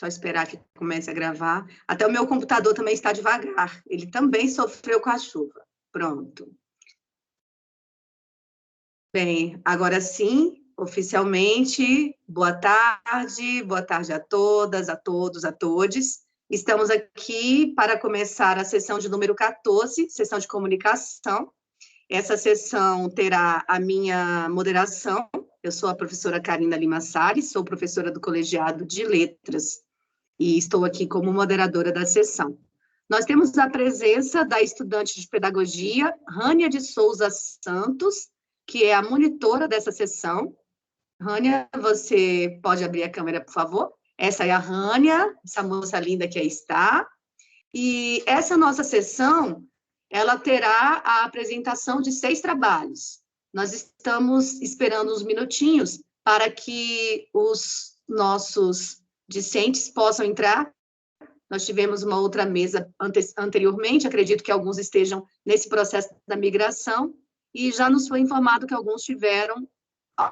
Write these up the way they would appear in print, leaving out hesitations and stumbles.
Só esperar que comece a gravar. Até o meu computador também está devagar. Ele também sofreu com a chuva. Pronto. Bem, agora sim, oficialmente, boa tarde a todas, a todos, a todes. Estamos aqui para começar a sessão de número 14, sessão de comunicação. Essa sessão terá a minha moderação. Eu sou a professora Karina Lima Salles, sou professora do Colegiado de Letras e estou aqui como moderadora da sessão. Nós temos a presença da estudante de pedagogia, Rânia de Souza Santos, que é a monitora dessa sessão. Rânia, você pode abrir a câmera, por favor? Essa é a Rânia, essa moça linda que aí está. E essa nossa sessão, ela terá a apresentação de 6 trabalhos. Nós estamos esperando uns minutinhos para que os nossos discentes possam entrar. Nós tivemos uma outra mesa anteriormente, acredito que alguns estejam nesse processo da migração, e já nos foi informado que alguns tiveram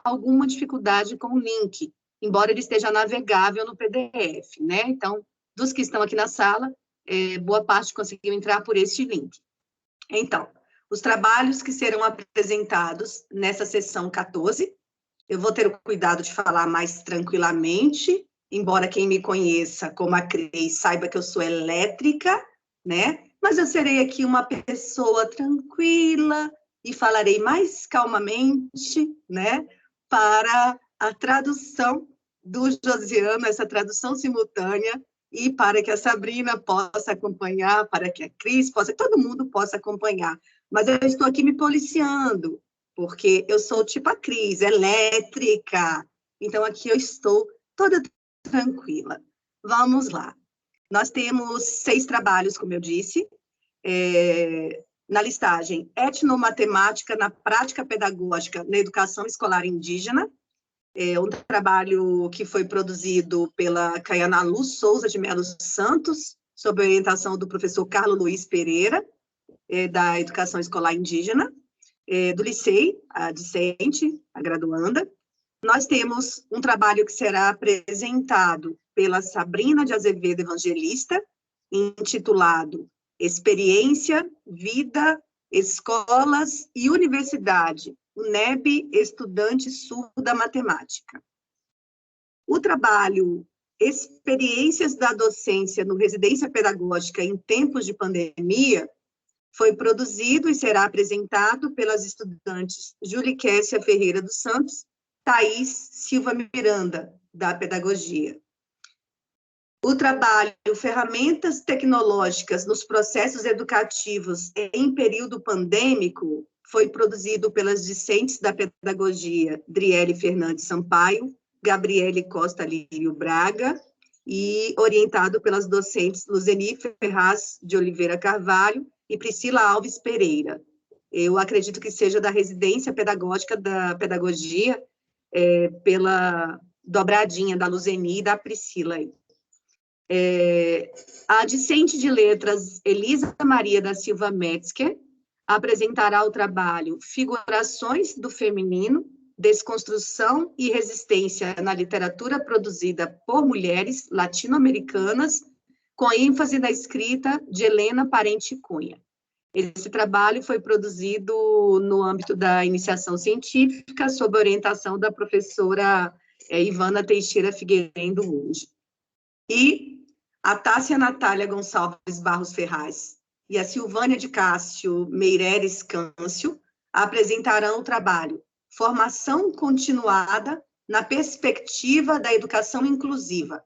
alguma dificuldade com o link, embora ele esteja navegável no PDF, né? Então, dos que estão aqui na sala, boa parte conseguiu entrar por este link. Então, os trabalhos que serão apresentados nessa sessão 14, eu vou ter o cuidado de falar mais tranquilamente, embora quem me conheça como a Cris saiba que eu sou elétrica, né? Mas eu serei aqui uma pessoa tranquila e falarei mais calmamente, né? Para a tradução do Josiano, essa tradução simultânea, e para que a Sabrina possa acompanhar, para que a Cris possa, todo mundo possa acompanhar. Mas eu estou aqui me policiando, porque eu sou tipo a Cris, elétrica. Então, aqui eu estou toda tranquila. Vamos lá. Nós temos 6 trabalhos, como eu disse, na listagem Etnomatemática na Prática Pedagógica na Educação Escolar Indígena, um trabalho que foi produzido pela Caiana Luz Souza de Melo Santos, sob a orientação do professor Carlos Luiz Pereira, da Educação Escolar Indígena, do Licei, a discente, a graduanda. Nós temos um trabalho que será apresentado pela Sabrina de Azevedo Evangelista, intitulado Experiência, Vida, Escolas e Universidade, UNEB, Estudante Surda Matemática. O trabalho Experiências da Docência no Residência Pedagógica em Tempos de Pandemia foi produzido e será apresentado pelas estudantes Júlia Kessia Ferreira dos Santos, Thaís Silva Miranda, da Pedagogia. O trabalho Ferramentas Tecnológicas nos Processos Educativos em Período Pandêmico foi produzido pelas discentes da Pedagogia Driele Fernandes Sampaio, Gabriele Costa Lírio Braga, e orientado pelas docentes Luzeni Ferraz de Oliveira Carvalho e Priscila Alves Pereira. Eu acredito que seja da Residência Pedagógica da Pedagogia, pela dobradinha da Luzeni e da Priscila aí. A discente de letras Elisa Maria da Silva Metzger apresentará o trabalho Figurações do Feminino, Desconstrução e Resistência na Literatura Produzida por Mulheres Latino-Americanas, com ênfase na escrita de Helena Parente Cunha. Esse trabalho foi produzido no âmbito da iniciação científica, sob a orientação da professora Ivana Teixeira Figueiredo Unge. E a Tássia Natália Gonçalves Barros Ferraz e a Silvânia de Cássio Meireles Câncio apresentarão o trabalho Formação Continuada na Perspectiva da Educação Inclusiva,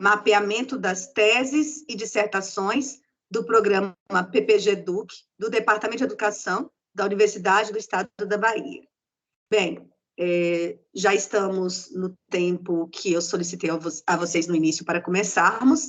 mapeamento das teses e dissertações do programa PPG-DUC, do Departamento de Educação da Universidade do Estado da Bahia. Bem, já estamos no tempo que eu solicitei a vocês no início para começarmos,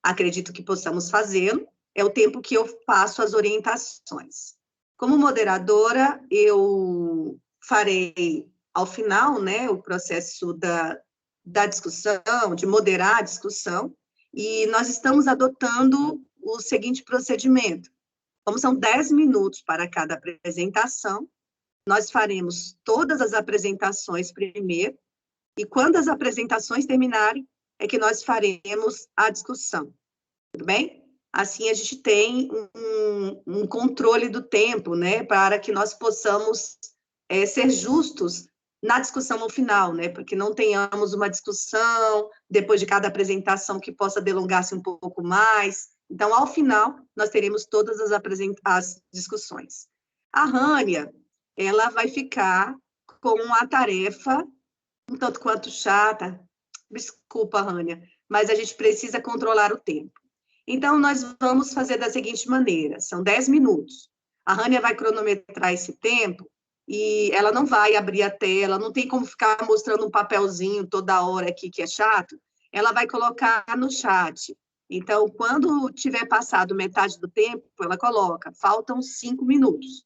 acredito que possamos fazê-lo, é o tempo que eu passo as orientações. Como moderadora, eu farei, ao final, né, o processo da discussão, de moderar a discussão, e nós estamos adotando o seguinte procedimento. Como são 10 minutos para cada apresentação, nós faremos todas as apresentações primeiro, e quando as apresentações terminarem, é que nós faremos a discussão, tudo bem? Assim, a gente tem um controle do tempo, né, para que nós possamos ser justos na discussão no final, né, porque não tenhamos uma discussão depois de cada apresentação que possa delongar-se um pouco mais. Então, ao final, nós teremos todas as discussões. A Rânia, ela vai ficar com uma tarefa um tanto quanto chata. Desculpa, Rânia, mas a gente precisa controlar o tempo. Então, nós vamos fazer da seguinte maneira, são 10 minutos. A Rânia vai cronometrar esse tempo e ela não vai abrir a tela, não tem como ficar mostrando um papelzinho toda hora aqui, que é chato. Ela vai colocar no chat. Então, quando tiver passado metade do tempo, ela coloca, faltam 5 minutos.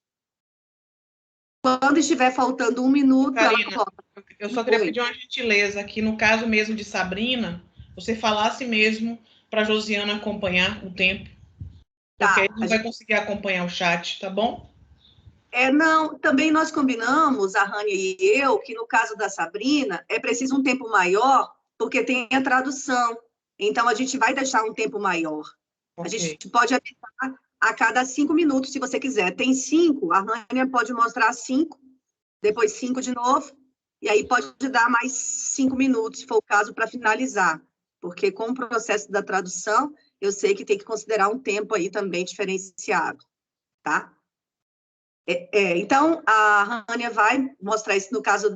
Quando estiver faltando 1 minuto, Karina, ela coloca. Eu só queria pedir uma gentileza, que no caso mesmo de Sabrina, você falasse mesmo para a Josiana acompanhar o tempo, porque aí não vai conseguir acompanhar o chat, tá bom? Não, também nós combinamos, a Rânia e eu, que no caso da Sabrina, é preciso um tempo maior, porque tem a tradução. Então, a gente vai deixar um tempo maior. Okay. A gente pode avisar a cada 5 minutos, se você quiser. Tem 5, a Rânia pode mostrar 5, depois 5 de novo, e aí pode dar mais 5 minutos, se for o caso, para finalizar. Porque com o processo da tradução, eu sei que tem que considerar um tempo aí também diferenciado, tá? Então, a Rânia vai mostrar isso no caso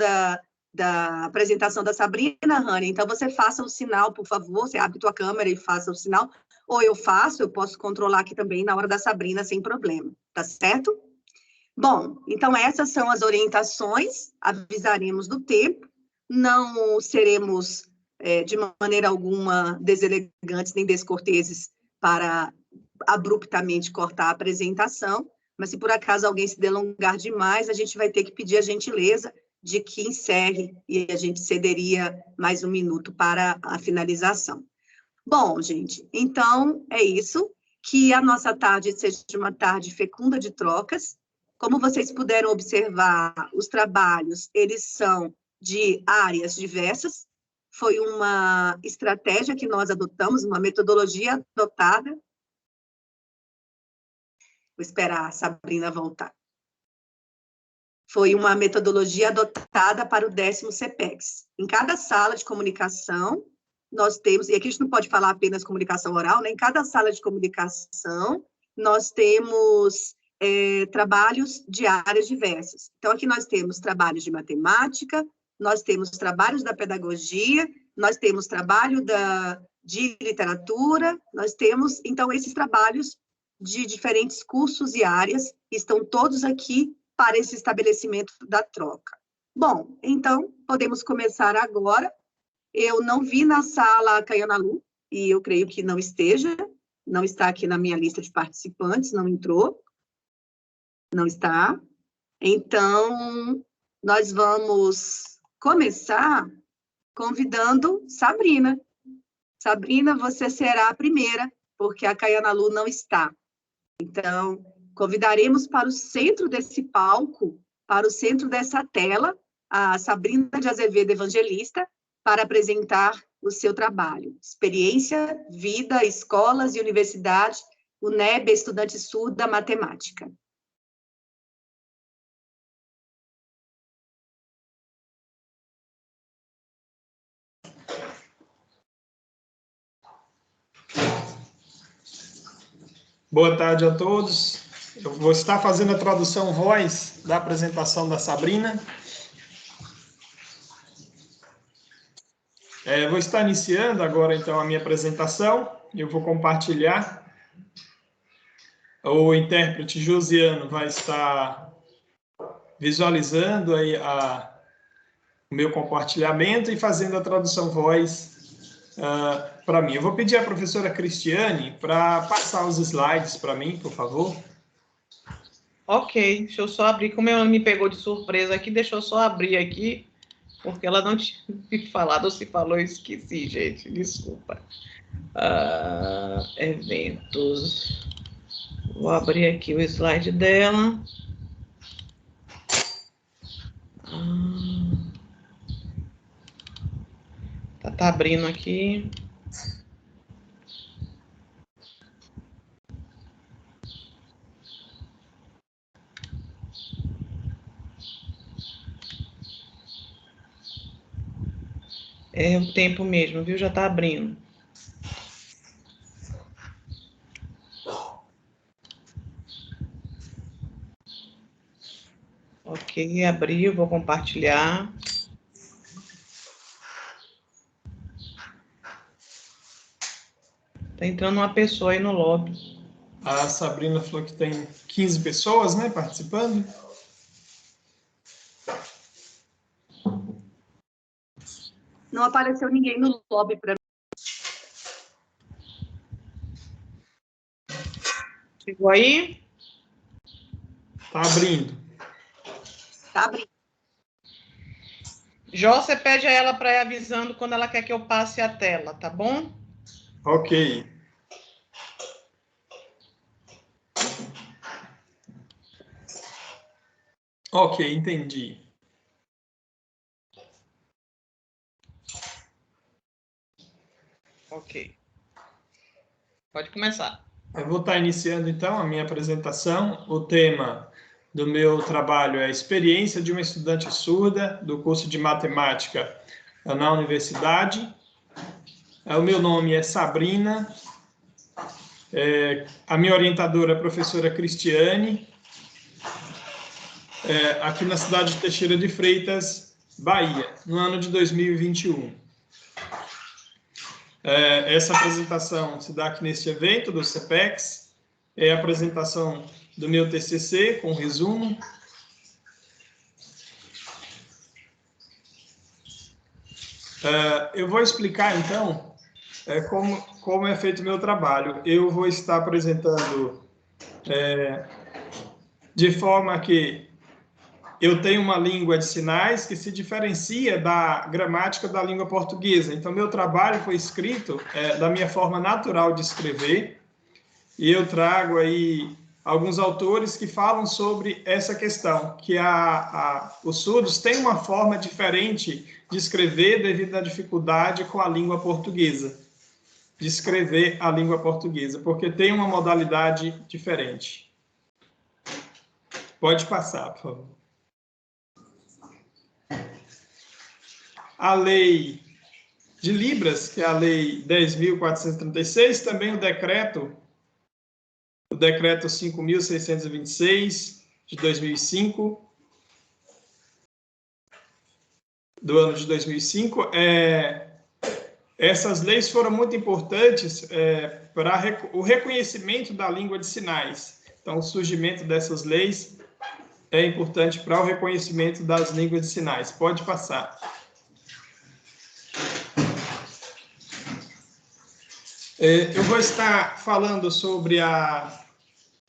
da apresentação da Sabrina, Rânia. Então, você faça o sinal, por favor, você abre tua câmera e faça o sinal, ou eu posso controlar aqui também na hora da Sabrina, sem problema, tá certo? Bom, então essas são as orientações, avisaremos do tempo, não seremos de maneira alguma deselegantes nem descorteses para abruptamente cortar a apresentação, mas se por acaso alguém se delongar demais, a gente vai ter que pedir a gentileza de que encerre e a gente cederia mais 1 minuto para a finalização. Bom, gente, então é isso, que a nossa tarde seja uma tarde fecunda de trocas. Como vocês puderam observar, os trabalhos, eles são de áreas diversas, foi uma estratégia que nós adotamos, uma metodologia adotada. Vou esperar a Sabrina voltar. Foi uma metodologia adotada para o 10º CPEX. Em cada sala de comunicação, nós temos, e aqui a gente não pode falar apenas comunicação oral, né? Em cada sala de comunicação, nós temos trabalhos de áreas diversas. Então, aqui nós temos trabalhos de matemática, nós temos trabalhos da pedagogia, nós temos trabalho de literatura, nós temos, então, esses trabalhos de diferentes cursos e áreas, estão todos aqui para esse estabelecimento da troca. Bom, então, podemos começar agora. Eu não vi na sala a Caiana Lu, e eu creio que não está aqui na minha lista de participantes, não entrou, não está. Então, nós vamos começar convidando Sabrina. Sabrina, você será a primeira, porque a Caiana Lu não está. Então, convidaremos para o centro desse palco, para o centro dessa tela, a Sabrina de Azevedo Evangelista, para apresentar o seu trabalho. Experiência, vida, escolas e universidade, UNEB, estudante surda, matemática. Boa tarde a todos. Eu vou estar fazendo a tradução voz da apresentação da Sabrina. Vou estar iniciando agora, então, a minha apresentação. Eu vou compartilhar. O intérprete Josiano vai estar visualizando aí o meu compartilhamento e fazendo a tradução voz para mim. Eu vou pedir à professora Cristiane para passar os slides para mim, por favor. Ok, deixa eu só abrir. Como ela me pegou de surpresa aqui, deixa eu só abrir aqui, porque ela não tinha me falado, ou se falou, eu esqueci, gente, desculpa. Eventos. Vou abrir aqui o slide dela. Tá abrindo aqui. É o tempo mesmo, viu? Já tá abrindo. Ok, abriu, vou compartilhar. Tá entrando uma pessoa aí no lobby. A Sabrina falou que tem 15 pessoas, né, participando. Não apareceu ninguém no lobby para mim. Chegou aí? Tá abrindo. Tá abrindo. Jó, você pede a ela para ir avisando quando ela quer que eu passe a tela, tá bom? Ok. Ok, entendi. Ok. Pode começar. Eu vou estar iniciando, então, a minha apresentação. O tema do meu trabalho é a experiência de uma estudante surda do curso de matemática na universidade. O meu nome é Sabrina. A minha orientadora é a professora Cristiane, aqui na cidade de Teixeira de Freitas, Bahia, no ano de 2021. Essa apresentação se dá aqui neste evento do CPEX, é a apresentação do meu TCC, com resumo. Eu vou explicar, então, como é feito o meu trabalho. Eu vou estar apresentando de forma que eu tenho uma língua de sinais que se diferencia da gramática da língua portuguesa. Então, meu trabalho foi escrito da minha forma natural de escrever, e eu trago aí alguns autores que falam sobre essa questão, que os surdos têm uma forma diferente de escrever devido à dificuldade com a língua portuguesa, de escrever a língua portuguesa, porque tem uma modalidade diferente. Pode passar, por favor. A lei de Libras, que é a lei 10.436, também o decreto 5.626 de 2005, do ano de 2005. Essas leis foram muito importantes para o reconhecimento da língua de sinais. Então, o surgimento dessas leis é importante para o reconhecimento das línguas de sinais. Pode passar. Eu vou estar falando sobre a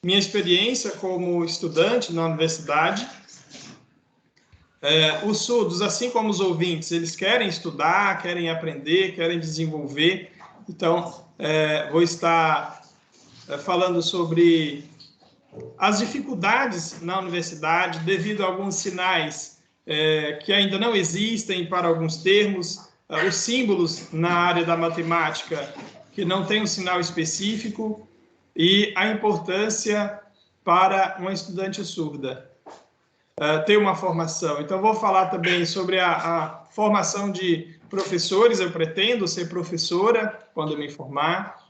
minha experiência como estudante na universidade. Os surdos, assim como os ouvintes, eles querem estudar, querem aprender, querem desenvolver. Então, vou estar falando sobre as dificuldades na universidade devido a alguns sinais que ainda não existem para alguns termos, os símbolos na área da matemática que não tem um sinal específico, e a importância para uma estudante surda ter uma formação. Então, vou falar também sobre a formação de professores. Eu pretendo ser professora quando me formar.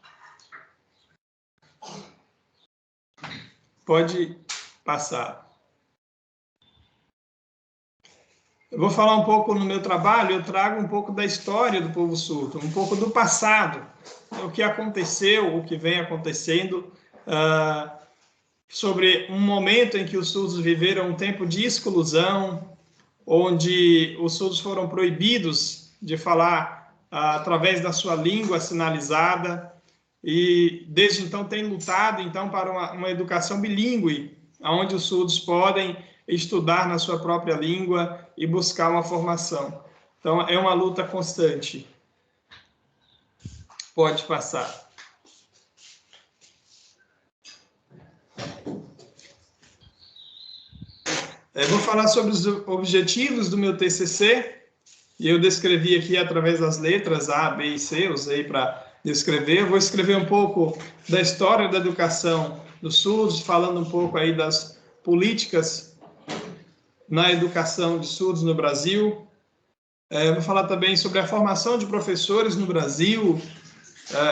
Pode passar. Eu vou falar um pouco no meu trabalho, eu trago um pouco da história do povo surdo, um pouco do passado, o que aconteceu, o que vem acontecendo, sobre um momento em que os surdos viveram um tempo de exclusão, onde os surdos foram proibidos de falar através da sua língua sinalizada, e desde então tem lutado então para uma educação bilíngue, onde os surdos podem estudar na sua própria língua e buscar uma formação. Então, é uma luta constante. Pode passar. Vou falar sobre os objetivos do meu TCC. E eu descrevi aqui através das letras A, B e C, usei para descrever. Eu vou escrever um pouco da história da educação dos surdos, falando um pouco aí das políticas na educação de surdos no Brasil. Eu vou falar também sobre a formação de professores no Brasil,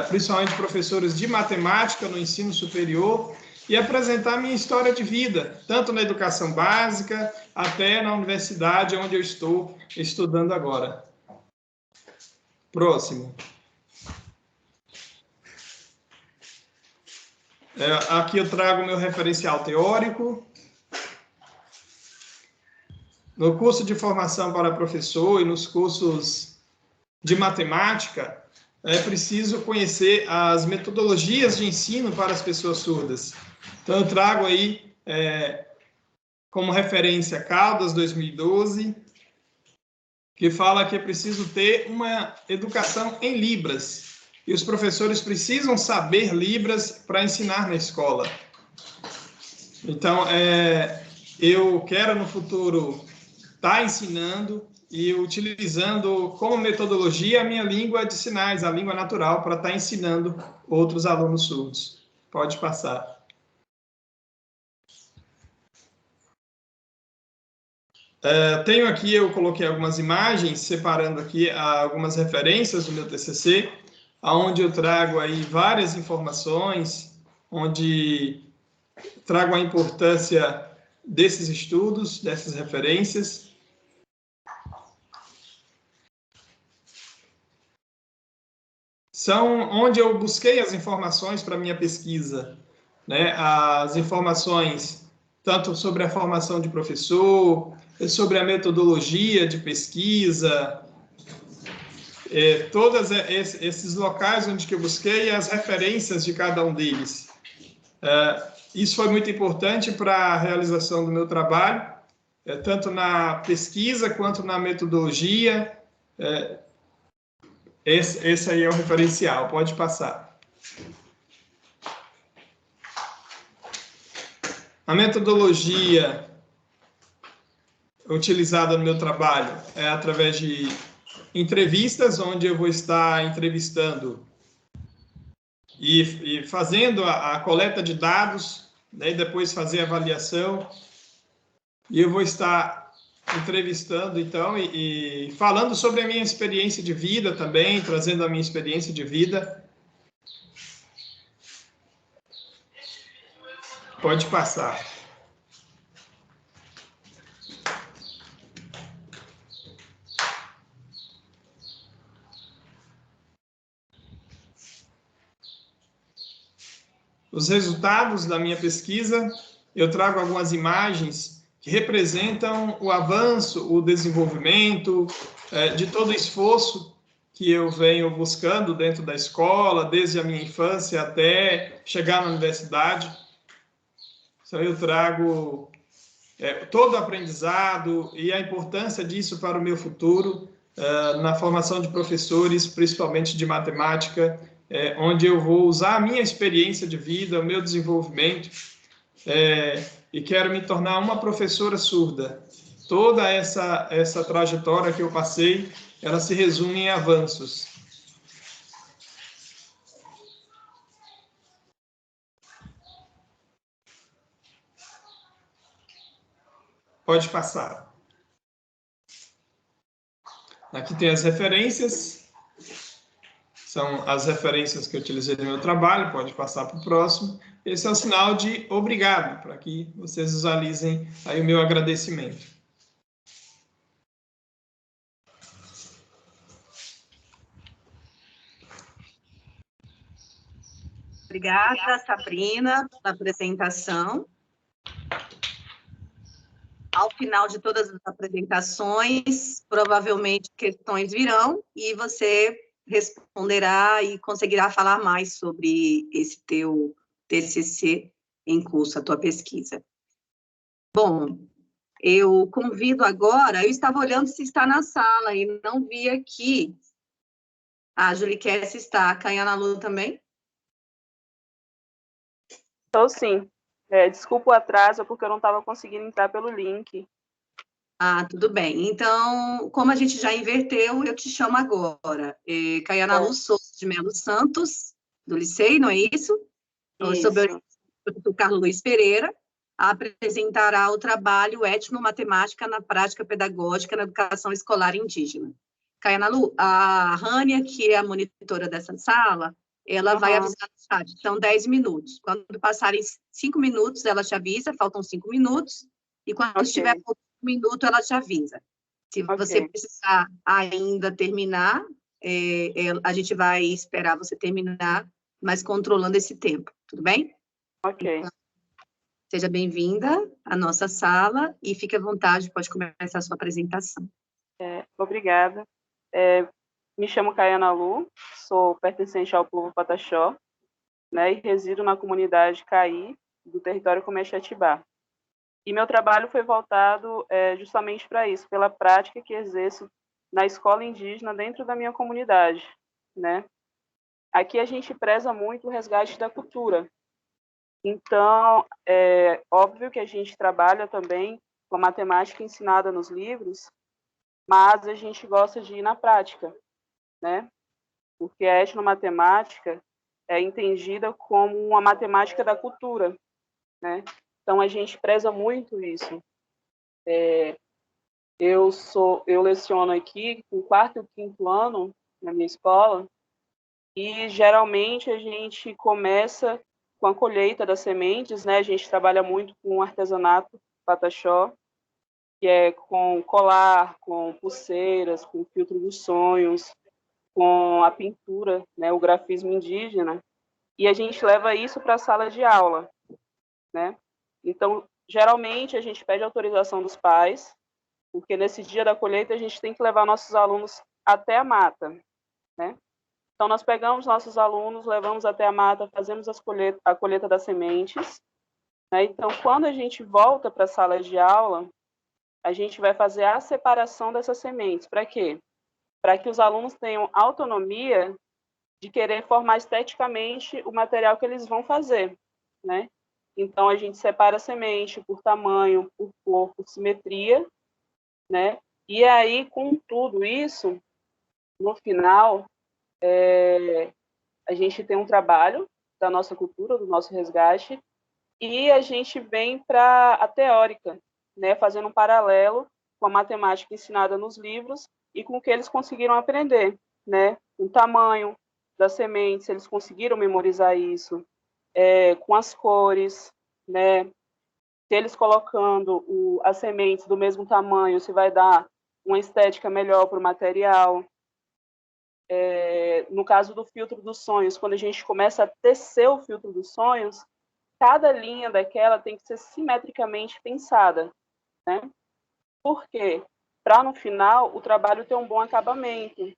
principalmente professores de matemática no ensino superior, e apresentar minha história de vida, tanto na educação básica, até na universidade, onde eu estou estudando agora. Próximo. Aqui eu trago o meu referencial teórico. No curso de formação para professor e nos cursos de matemática, é preciso conhecer as metodologias de ensino para as pessoas surdas. Então, eu trago aí como referência Caldas 2012, que fala que é preciso ter uma educação em Libras. E os professores precisam saber Libras para ensinar na escola. Então, eu quero no futuro estar ensinando e utilizando como metodologia a minha língua de sinais, a língua natural, para estar ensinando outros alunos surdos. Pode passar. Tenho aqui, eu coloquei algumas imagens, separando aqui algumas referências do meu TCC, onde eu trago aí várias informações, onde trago a importância desses estudos, dessas referências. São onde eu busquei as informações para a minha pesquisa, né? As informações tanto sobre a formação de professor, sobre a metodologia de pesquisa, todos esses locais onde que eu busquei as referências de cada um deles. Isso foi muito importante para a realização do meu trabalho, tanto na pesquisa quanto na metodologia. Esse aí é o referencial, pode passar. A metodologia utilizada no meu trabalho é através de entrevistas, onde eu vou estar entrevistando e fazendo a coleta de dados, né, e depois fazer a avaliação. E eu vou estar entrevistando, então, e falando sobre a minha experiência de vida também, trazendo a minha experiência de vida. Pode passar. Os resultados da minha pesquisa, eu trago algumas imagens que representam o avanço, o desenvolvimento de todo o esforço que eu venho buscando dentro da escola, desde a minha infância até chegar na universidade. Então, eu trago todo o aprendizado e a importância disso para o meu futuro, na formação de professores, principalmente de matemática, onde eu vou usar a minha experiência de vida, o meu desenvolvimento, e quero me tornar uma professora surda. Toda essa trajetória que eu passei, ela se resume em avanços. Pode passar. Aqui tem as referências. São as referências que eu utilizei no meu trabalho. Pode passar para o próximo. Esse é o sinal de obrigado, para que vocês visualizem aí o meu agradecimento. Obrigada, Sabrina, pela apresentação. Ao final de todas as apresentações, provavelmente questões virão e você responderá e conseguirá falar mais sobre esse teu TCC em curso, a tua pesquisa. Bom, eu convido agora, eu estava olhando se está na sala e não vi aqui. A Juliquesse está, a Caiana Lu também? Estou sim. Desculpa o atraso, porque eu não estava conseguindo entrar pelo link. Ah, tudo bem. Então, como a gente já inverteu, eu te chamo agora. Caiana Luz Souza de Melo Santos, do Licei, não é isso? Sob Isso. o professor Carlos Luiz Pereira, apresentará o trabalho Etnomatemática na Prática Pedagógica na Educação Escolar Indígena. Caiana Lu, a Rânia, que é a monitora dessa sala, ela vai avisar no chat. São 10 minutos. Quando passarem 5 minutos, ela te avisa, faltam 5 minutos, e quando estiver por 1 minuto, ela te avisa. Se você precisar ainda terminar, a gente vai esperar você terminar, mas controlando esse tempo, tudo bem? Ok. Então, seja bem-vinda à nossa sala e fique à vontade, pode começar a sua apresentação. Obrigada. Me chamo Caiana Lu, sou pertencente ao povo Pataxó, né, e resido na comunidade Caí, do território Comexatibá. E meu trabalho foi voltado justamente para isso, pela prática que exerço na escola indígena dentro da minha comunidade, né? Aqui a gente preza muito o resgate da cultura. Então, é óbvio que a gente trabalha também com a matemática ensinada nos livros, mas a gente gosta de ir na prática, né? Porque a etnomatemática é entendida como uma matemática da cultura, né? Então a gente preza muito isso. Eu leciono aqui com o 4º e 5º ano na minha escola e geralmente a gente começa com a colheita das sementes, né? A gente trabalha muito com artesanato pataxó, que é com colar, com pulseiras, com filtro dos sonhos, com a pintura, né? O grafismo indígena. E a gente leva isso para a sala de aula, né? Então, geralmente a gente pede autorização dos pais, porque nesse dia da colheita a gente tem que levar nossos alunos até a mata, né? Então, nós pegamos nossos alunos, levamos até a mata, fazemos a colheita das sementes, né? Então, quando a gente volta para a sala de aula, a gente vai fazer a separação dessas sementes. Para quê? Para que os alunos tenham autonomia de querer formar esteticamente o material que eles vão fazer, né? Então, a gente separa a semente por tamanho, por cor, por simetria, né? E aí, com tudo isso, no final, a gente tem um trabalho da nossa cultura, do nosso resgate, e a gente vem para a teórica, né? Fazendo um paralelo com a matemática ensinada nos livros e com o que eles conseguiram aprender, né? O tamanho das sementes, eles conseguiram memorizar isso, com as cores, né? Se eles colocando as sementes do mesmo tamanho, se vai dar uma estética melhor para o material. No caso do filtro dos sonhos, quando a gente começa a tecer o filtro dos sonhos, cada linha daquela tem que ser simetricamente pensada, né? Por quê? Para, no final, o trabalho ter um bom acabamento.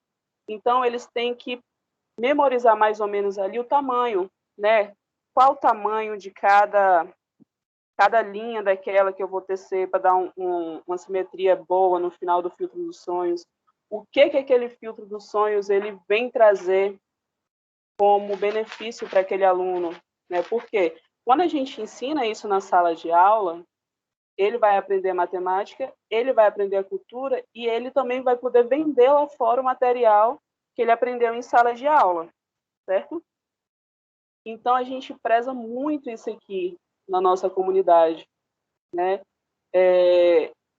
Então, eles têm que memorizar mais ou menos ali o tamanho, né? Qual o tamanho de cada linha daquela que eu vou tecer para dar uma simetria boa no final do filtro dos sonhos. O que aquele filtro dos sonhos ele vem trazer como benefício para aquele aluno, né? Porque quando a gente ensina isso na sala de aula, ele vai aprender matemática, ele vai aprender a cultura e ele também vai poder vender lá fora o material que ele aprendeu em sala de aula, certo? Então, a gente preza muito isso aqui na nossa comunidade, né?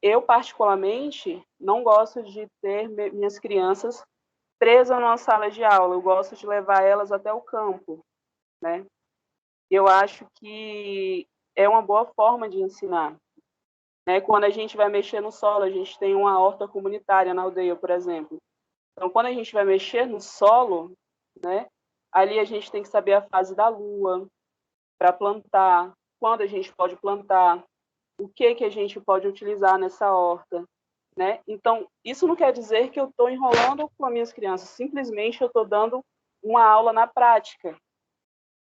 Eu, particularmente, não gosto de ter minhas crianças presas numa sala de aula, eu gosto de levar elas até o campo, né? Eu acho que é uma boa forma de ensinar, né? Quando a gente vai mexer no solo, a gente tem uma horta comunitária na aldeia, por exemplo. Então, quando a gente vai mexer no solo, né? Ali a gente tem que saber a fase da lua para plantar, quando a gente pode plantar, o que a gente pode utilizar nessa horta, né? Então, isso não quer dizer que eu estou enrolando com as minhas crianças, simplesmente eu estou dando uma aula na prática,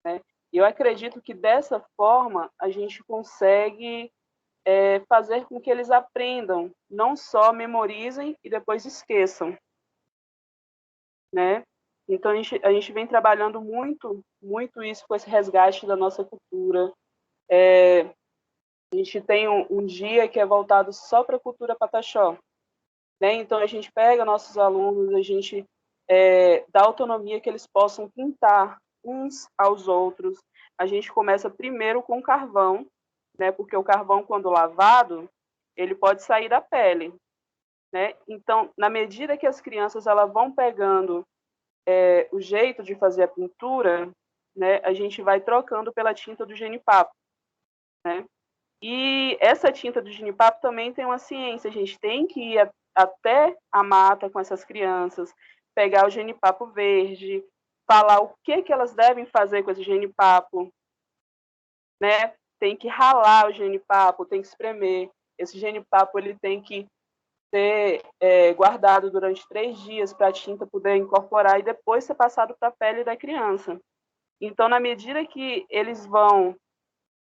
né? E eu acredito que dessa forma a gente consegue fazer com que eles aprendam, não só memorizem e depois esqueçam, né? Então, a gente vem trabalhando muito, muito isso com esse resgate da nossa cultura. A gente tem um dia que é voltado só para a cultura pataxó, né? Então, a gente pega nossos alunos, a gente dá autonomia que eles possam pintar uns aos outros. A gente começa primeiro com carvão, né? Porque o carvão, quando lavado, ele pode sair da pele, né? Então, na medida que as crianças elas vão pegando o jeito de fazer a pintura, né? A gente vai trocando pela tinta do genipapo, né? E essa tinta do genipapo também tem uma ciência. A gente tem que ir até a mata com essas crianças, pegar o genipapo verde, falar o que elas devem fazer com esse genipapo, né? Tem que ralar o genipapo, tem que espremer. Esse genipapo ele tem que ser guardado durante 3 dias para a tinta poder incorporar e depois ser passado para a pele da criança. Então, na medida que eles vão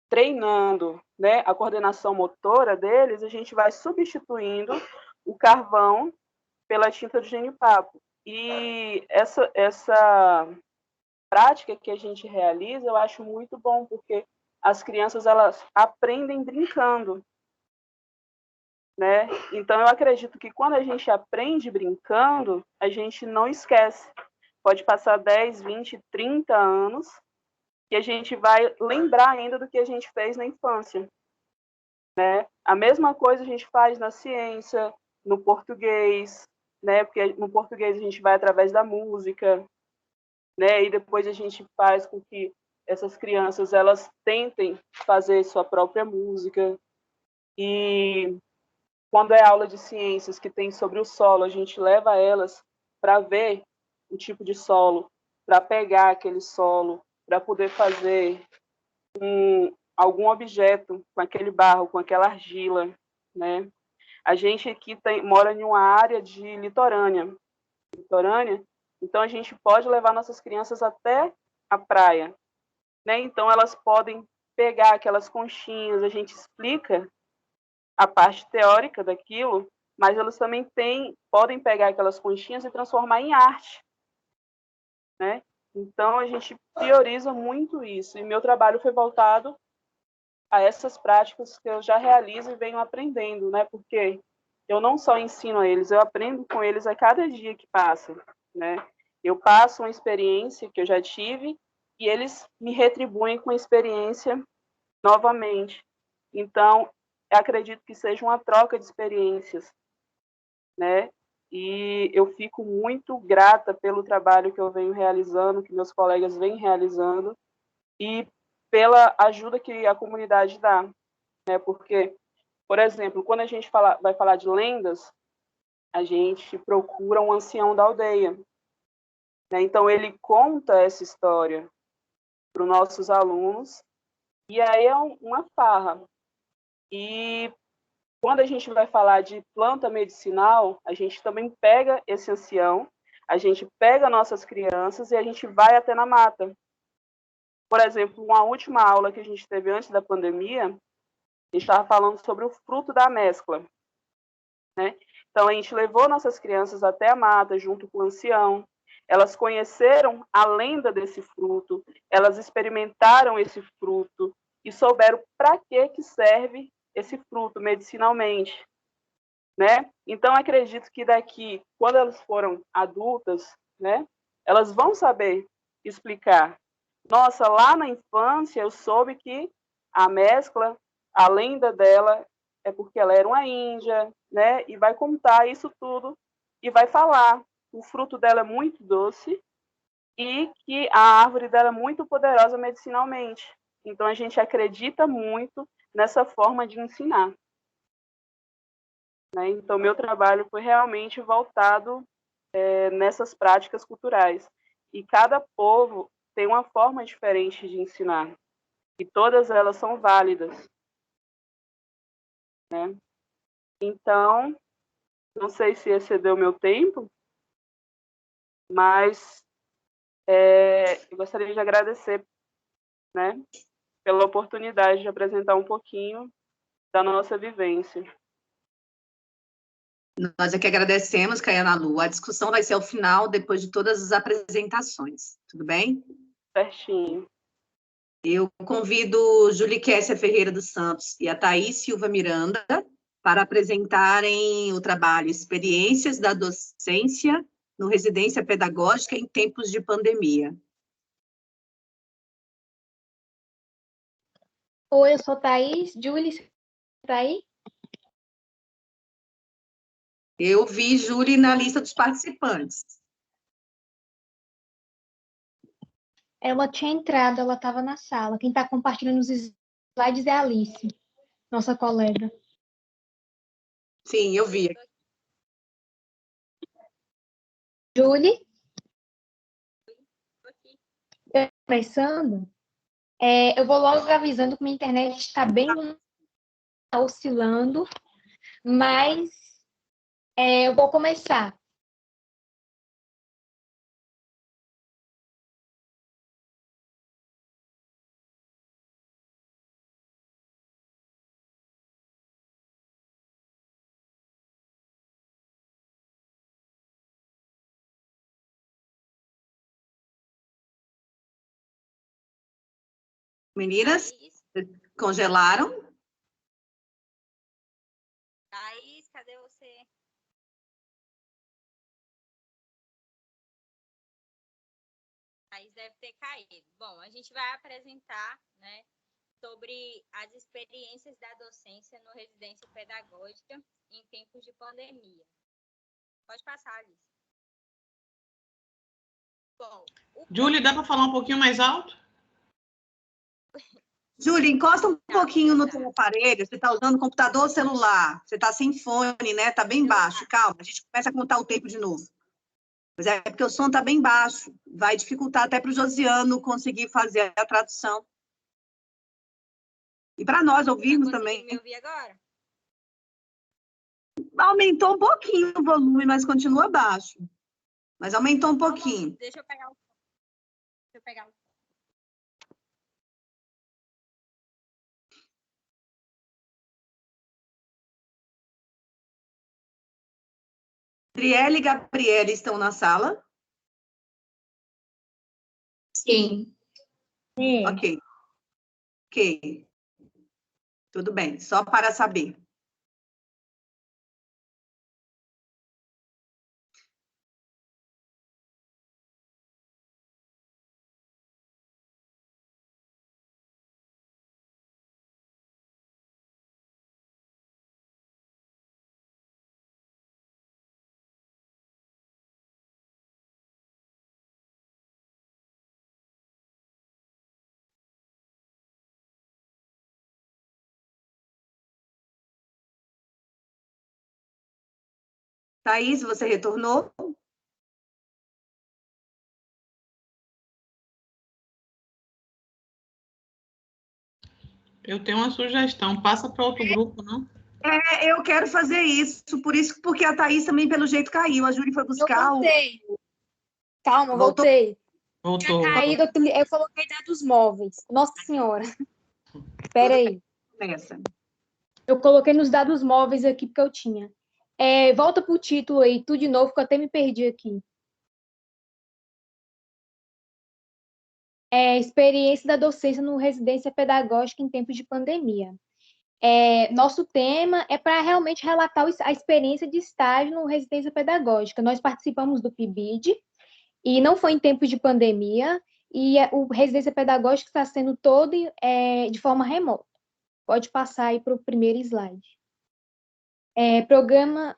treinando, né, a coordenação motora deles, a gente vai substituindo o carvão pela tinta de genipapo. E essa prática que a gente realiza, eu acho muito bom, porque as crianças elas aprendem brincando, né? Então, eu acredito que quando a gente aprende brincando, a gente não esquece. Pode passar 10, 20, 30 anos que a gente vai lembrar ainda do que a gente fez na infância, né? A mesma coisa a gente faz na ciência, no português, né? Porque no português a gente vai através da música, né? E depois a gente faz com que essas crianças elas tentem fazer sua própria música. E quando é aula de ciências que tem sobre o solo, a gente leva elas para ver o tipo de solo, para pegar aquele solo, para poder fazer algum objeto com aquele barro, com aquela argila, né? A gente aqui mora em uma área de litorânea, então a gente pode levar nossas crianças até a praia, né? Então elas podem pegar aquelas conchinhas, a gente explica a parte teórica daquilo, mas elas também podem pegar aquelas conchinhas e transformar em arte, né? Então a gente prioriza muito isso, e meu trabalho foi voltado a essas práticas que eu já realizo e venho aprendendo, né? Porque eu não só ensino a eles, eu aprendo com eles a cada dia que passa, né? Eu passo uma experiência que eu já tive e eles me retribuem com a experiência novamente. Então, eu acredito que seja uma troca de experiências, né? E eu fico muito grata pelo trabalho que eu venho realizando, que meus colegas vêm realizando, e pela ajuda que a comunidade dá, né? Porque, por exemplo, quando a gente vai falar de lendas, a gente procura um ancião da aldeia, né? Então ele conta essa história para os nossos alunos e aí é uma farra. E quando a gente vai falar de planta medicinal, a gente também pega esse ancião, a gente pega nossas crianças e a gente vai até na mata. Por exemplo, uma última aula que a gente teve antes da pandemia, a gente estava falando sobre o fruto da mescla, né? Então, a gente levou nossas crianças até a mata, junto com o ancião. Elas conheceram a lenda desse fruto, elas experimentaram esse fruto e souberam para que serve esse fruto medicinalmente, né? Então, acredito que daqui, quando elas foram adultas, né, elas vão saber explicar. Nossa, lá na infância eu soube que a mescla, a lenda dela é porque ela era uma índia, né? E vai contar isso tudo e vai falar. O fruto dela é muito doce e que a árvore dela é muito poderosa medicinalmente. Então a gente acredita muito nessa forma de ensinar, né? Então meu trabalho foi realmente voltado nessas práticas culturais. E cada povo tem uma forma diferente de ensinar. E todas elas são válidas, né? Então, não sei se excedeu o meu tempo, mas eu gostaria de agradecer, né, pela oportunidade de apresentar um pouquinho da nossa vivência. Nós é que agradecemos, Caiana Lu. A discussão vai ser ao final, depois de todas as apresentações. Tudo bem? Certinho. Eu convido Julie Kessia Ferreira dos Santos e a Thaís Silva Miranda para apresentarem o trabalho Experiências da Docência no Residência Pedagógica em Tempos de Pandemia. Oi, eu sou Thaís. Julie, você tá aí? Eu vi Julie na lista dos participantes. Ela tinha entrado, ela estava na sala. Quem está compartilhando os slides é a Alice, nossa colega. Sim, eu vi. Julie? Começando, eu vou logo avisando que minha internet está bem oscilando, mas eu vou começar. Meninas, congelaram? Thaís, cadê você? Thaís deve ter caído. Bom, a gente vai apresentar, né, sobre as experiências da docência no residência pedagógica em tempos de pandemia. Pode passar, Alice. Bom, Julie, dá para falar um pouquinho mais alto? Júlia, encosta um pouquinho no teu aparelho. Você está usando computador ou celular? Você está sem fone, né? Está bem baixo. Calma, a gente começa a contar o tempo de novo. Mas é porque o som está bem baixo. Vai dificultar até para o Josiano conseguir fazer a tradução. E para nós ouvirmos também. Me ouvir agora? Aumentou um pouquinho o volume, mas continua baixo. Mas aumentou um pouquinho. Deixa eu pegar o... Adriele e Gabriele estão na sala? Sim. Ok. Ok. Tudo bem, só para saber. Thaís, você retornou? Eu tenho uma sugestão. Passa para outro grupo, não? Eu quero fazer isso, porque a Thaís também, pelo jeito, caiu. A Júlia foi buscar Eu voltei. Calma, voltei. Voltou. Caído, eu coloquei dados móveis. Nossa Senhora. Espera aí. Eu coloquei nos dados móveis aqui porque eu tinha. Volta para o título aí, tudo de novo, que eu até me perdi aqui. Experiência da docência no residência pedagógica em tempos de pandemia. Nosso tema é para realmente relatar a experiência de estágio no residência pedagógica. Nós participamos do PIBID, e não foi em tempos de pandemia, e o residência pedagógica está sendo todo de forma remota. Pode passar aí para o primeiro slide.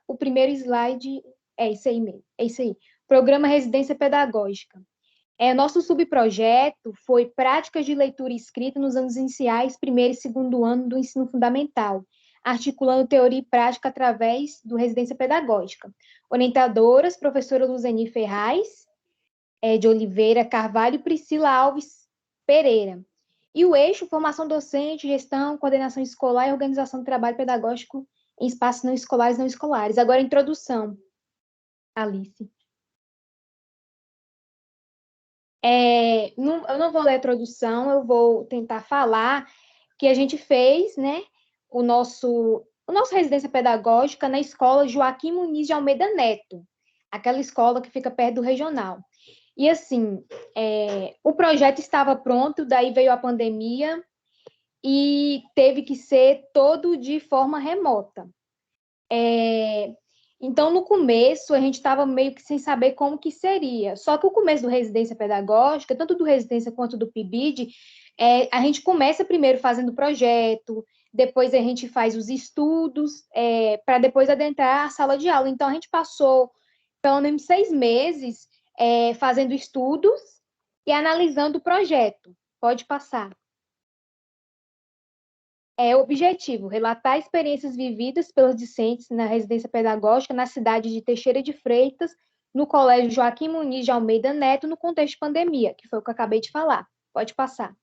O primeiro slide, é isso aí mesmo, é isso aí. Programa Residência Pedagógica. Nosso subprojeto foi Práticas de Leitura e Escrita nos anos iniciais, primeiro e segundo ano do ensino fundamental, articulando teoria e prática através do Residência Pedagógica. Orientadoras, professora Luzeni Ferraz, de Oliveira Carvalho e Priscila Alves Pereira. E o eixo, formação docente, gestão, coordenação escolar e organização do trabalho pedagógico em espaços não escolares e não escolares. Agora, introdução. Alice. Eu não vou ler a introdução, eu vou tentar falar que a gente fez, né, o nosso residência pedagógica na escola Joaquim Muniz de Almeida Neto, aquela escola que fica perto do regional. E, assim, o projeto estava pronto, daí veio a pandemia e teve que ser todo de forma remota. Então, no começo, a gente estava meio que sem saber como que seria. Só que o começo do Residência Pedagógica, tanto do Residência quanto do PIBID, a gente começa primeiro fazendo projeto, depois a gente faz os estudos, para depois adentrar a sala de aula. Então, a gente passou pelo menos 6 meses fazendo estudos e analisando o projeto. Pode passar. Objetivo: relatar experiências vividas pelos discentes na residência pedagógica na cidade de Teixeira de Freitas, no Colégio Joaquim Muniz de Almeida Neto, no contexto de pandemia, que foi o que eu acabei de falar. Pode passar.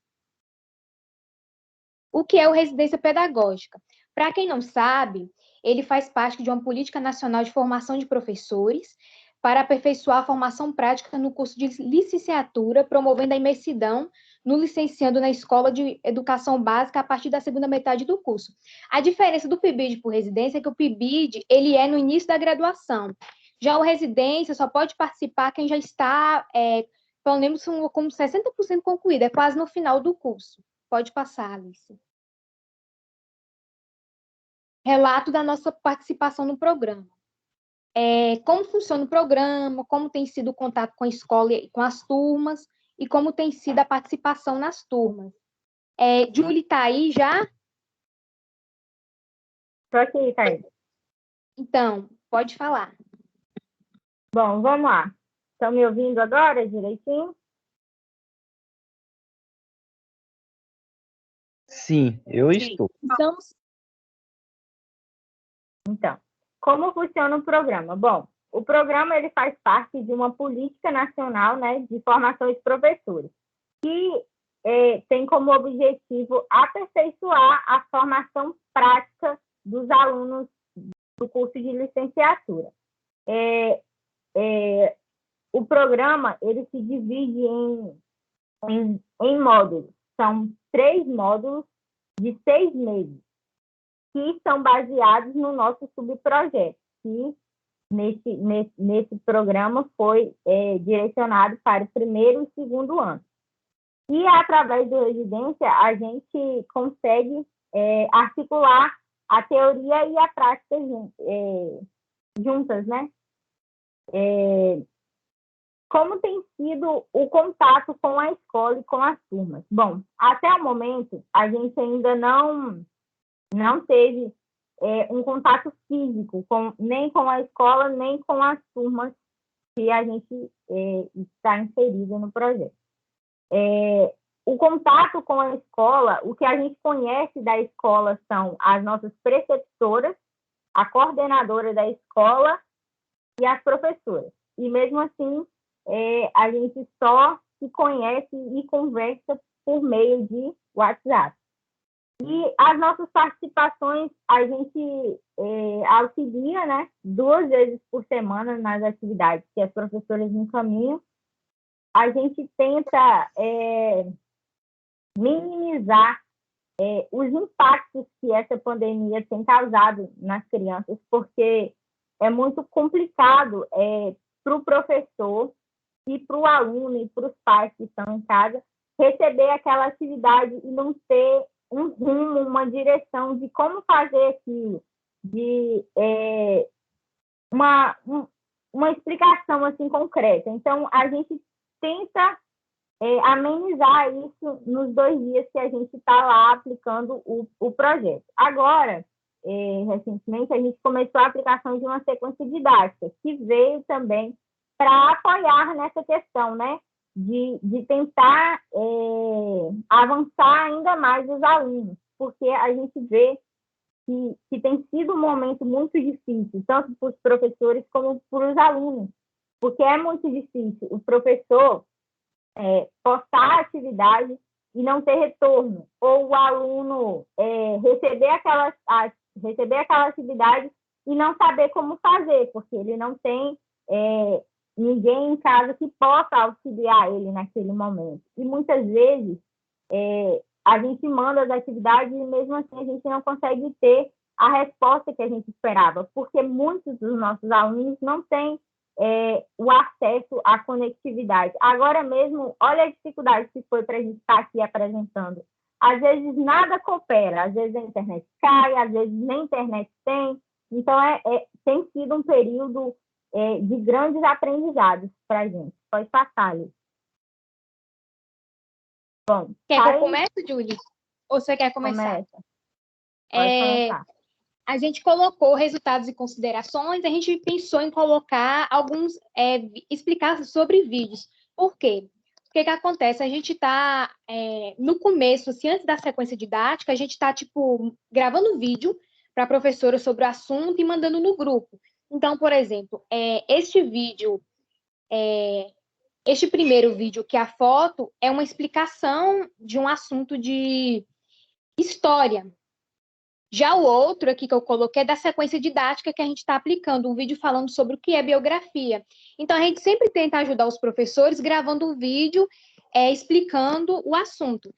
O que é o Residência Pedagógica? Para quem não sabe, ele faz parte de uma política nacional de formação de professores para aperfeiçoar a formação prática no curso de licenciatura, promovendo a imersidão no licenciando na Escola de Educação Básica a partir da segunda metade do curso. A diferença do PIBID por residência é que o PIBID, ele é no início da graduação. Já o residência só pode participar quem já está, pelo menos como 60% concluído, é quase no final do curso. Pode passar, Alice. Relato da nossa participação no programa. Como funciona o programa, como tem sido o contato com a escola e com as turmas, e como tem sido a participação nas turmas. Julie está aí já? Estou aqui, Thaís. Então, pode falar. Bom, vamos lá. Estão me ouvindo agora direitinho? Sim, eu estou. Então, como funciona o programa? Bom, o programa ele faz parte de uma política nacional, né, de formação de professores, que tem como objetivo aperfeiçoar a formação prática dos alunos do curso de licenciatura. O programa ele se divide em módulos. São 3 módulos de 6 meses, que são baseados no nosso subprojeto, que nesse programa foi direcionado para o 1º e 2º ano. E, através do Residência, a gente consegue articular a teoria e a prática juntas, né? Como tem sido o contato com a escola e com as turmas? Bom, até o momento, a gente ainda não teve um contato físico, nem com a escola, nem com as turmas que a gente está inserida no projeto. O contato com a escola, o que a gente conhece da escola são as nossas preceptoras, a coordenadora da escola e as professoras. E, mesmo assim, a gente só se conhece e conversa por meio de WhatsApp. E as nossas participações, a gente auxilia, né, 2 vezes por semana nas atividades que as professoras encaminham. A gente tenta minimizar os impactos que essa pandemia tem causado nas crianças, porque é muito complicado para o professor e para o aluno e para os pais que estão em casa receber aquela atividade e não ter um rumo, uma direção de como fazer aquilo, de uma explicação assim concreta. Então, a gente tenta amenizar isso nos 2 dias que a gente está lá aplicando o projeto. Agora, recentemente, a gente começou a aplicação de uma sequência didática, que veio também para apoiar nessa questão, né, de tentar avançar ainda mais os alunos, porque a gente vê que tem sido um momento muito difícil, tanto para os professores como para os alunos, porque é muito difícil o professor postar a atividade e não ter retorno, ou o aluno receber aquela atividade e não saber como fazer, porque ele não tem ninguém em casa que possa auxiliar ele naquele momento. E muitas vezes a gente manda as atividades e mesmo assim a gente não consegue ter a resposta que a gente esperava, porque muitos dos nossos alunos não têm o acesso à conectividade. Agora mesmo, olha a dificuldade que foi para a gente estar aqui apresentando. Às vezes nada coopera, às vezes a internet cai, às vezes nem internet tem. Então, tem sido um período de grandes aprendizados para a gente. Pode passar, Liz. Bom, quer que eu comece, Júlia? Ou você quer começar? Começa. Pode começar. A gente colocou resultados e considerações, a gente pensou em colocar alguns, explicar sobre vídeos. Por quê? O que acontece? A gente está, no começo, assim, antes da sequência didática, a gente está, gravando vídeo para a professora sobre o assunto e mandando no grupo. Então, por exemplo, este primeiro vídeo, que é a foto, é uma explicação de um assunto de história. Já o outro aqui que eu coloquei é da sequência didática que a gente está aplicando, um vídeo falando sobre o que é biografia. Então, a gente sempre tenta ajudar os professores gravando um vídeo explicando o assunto.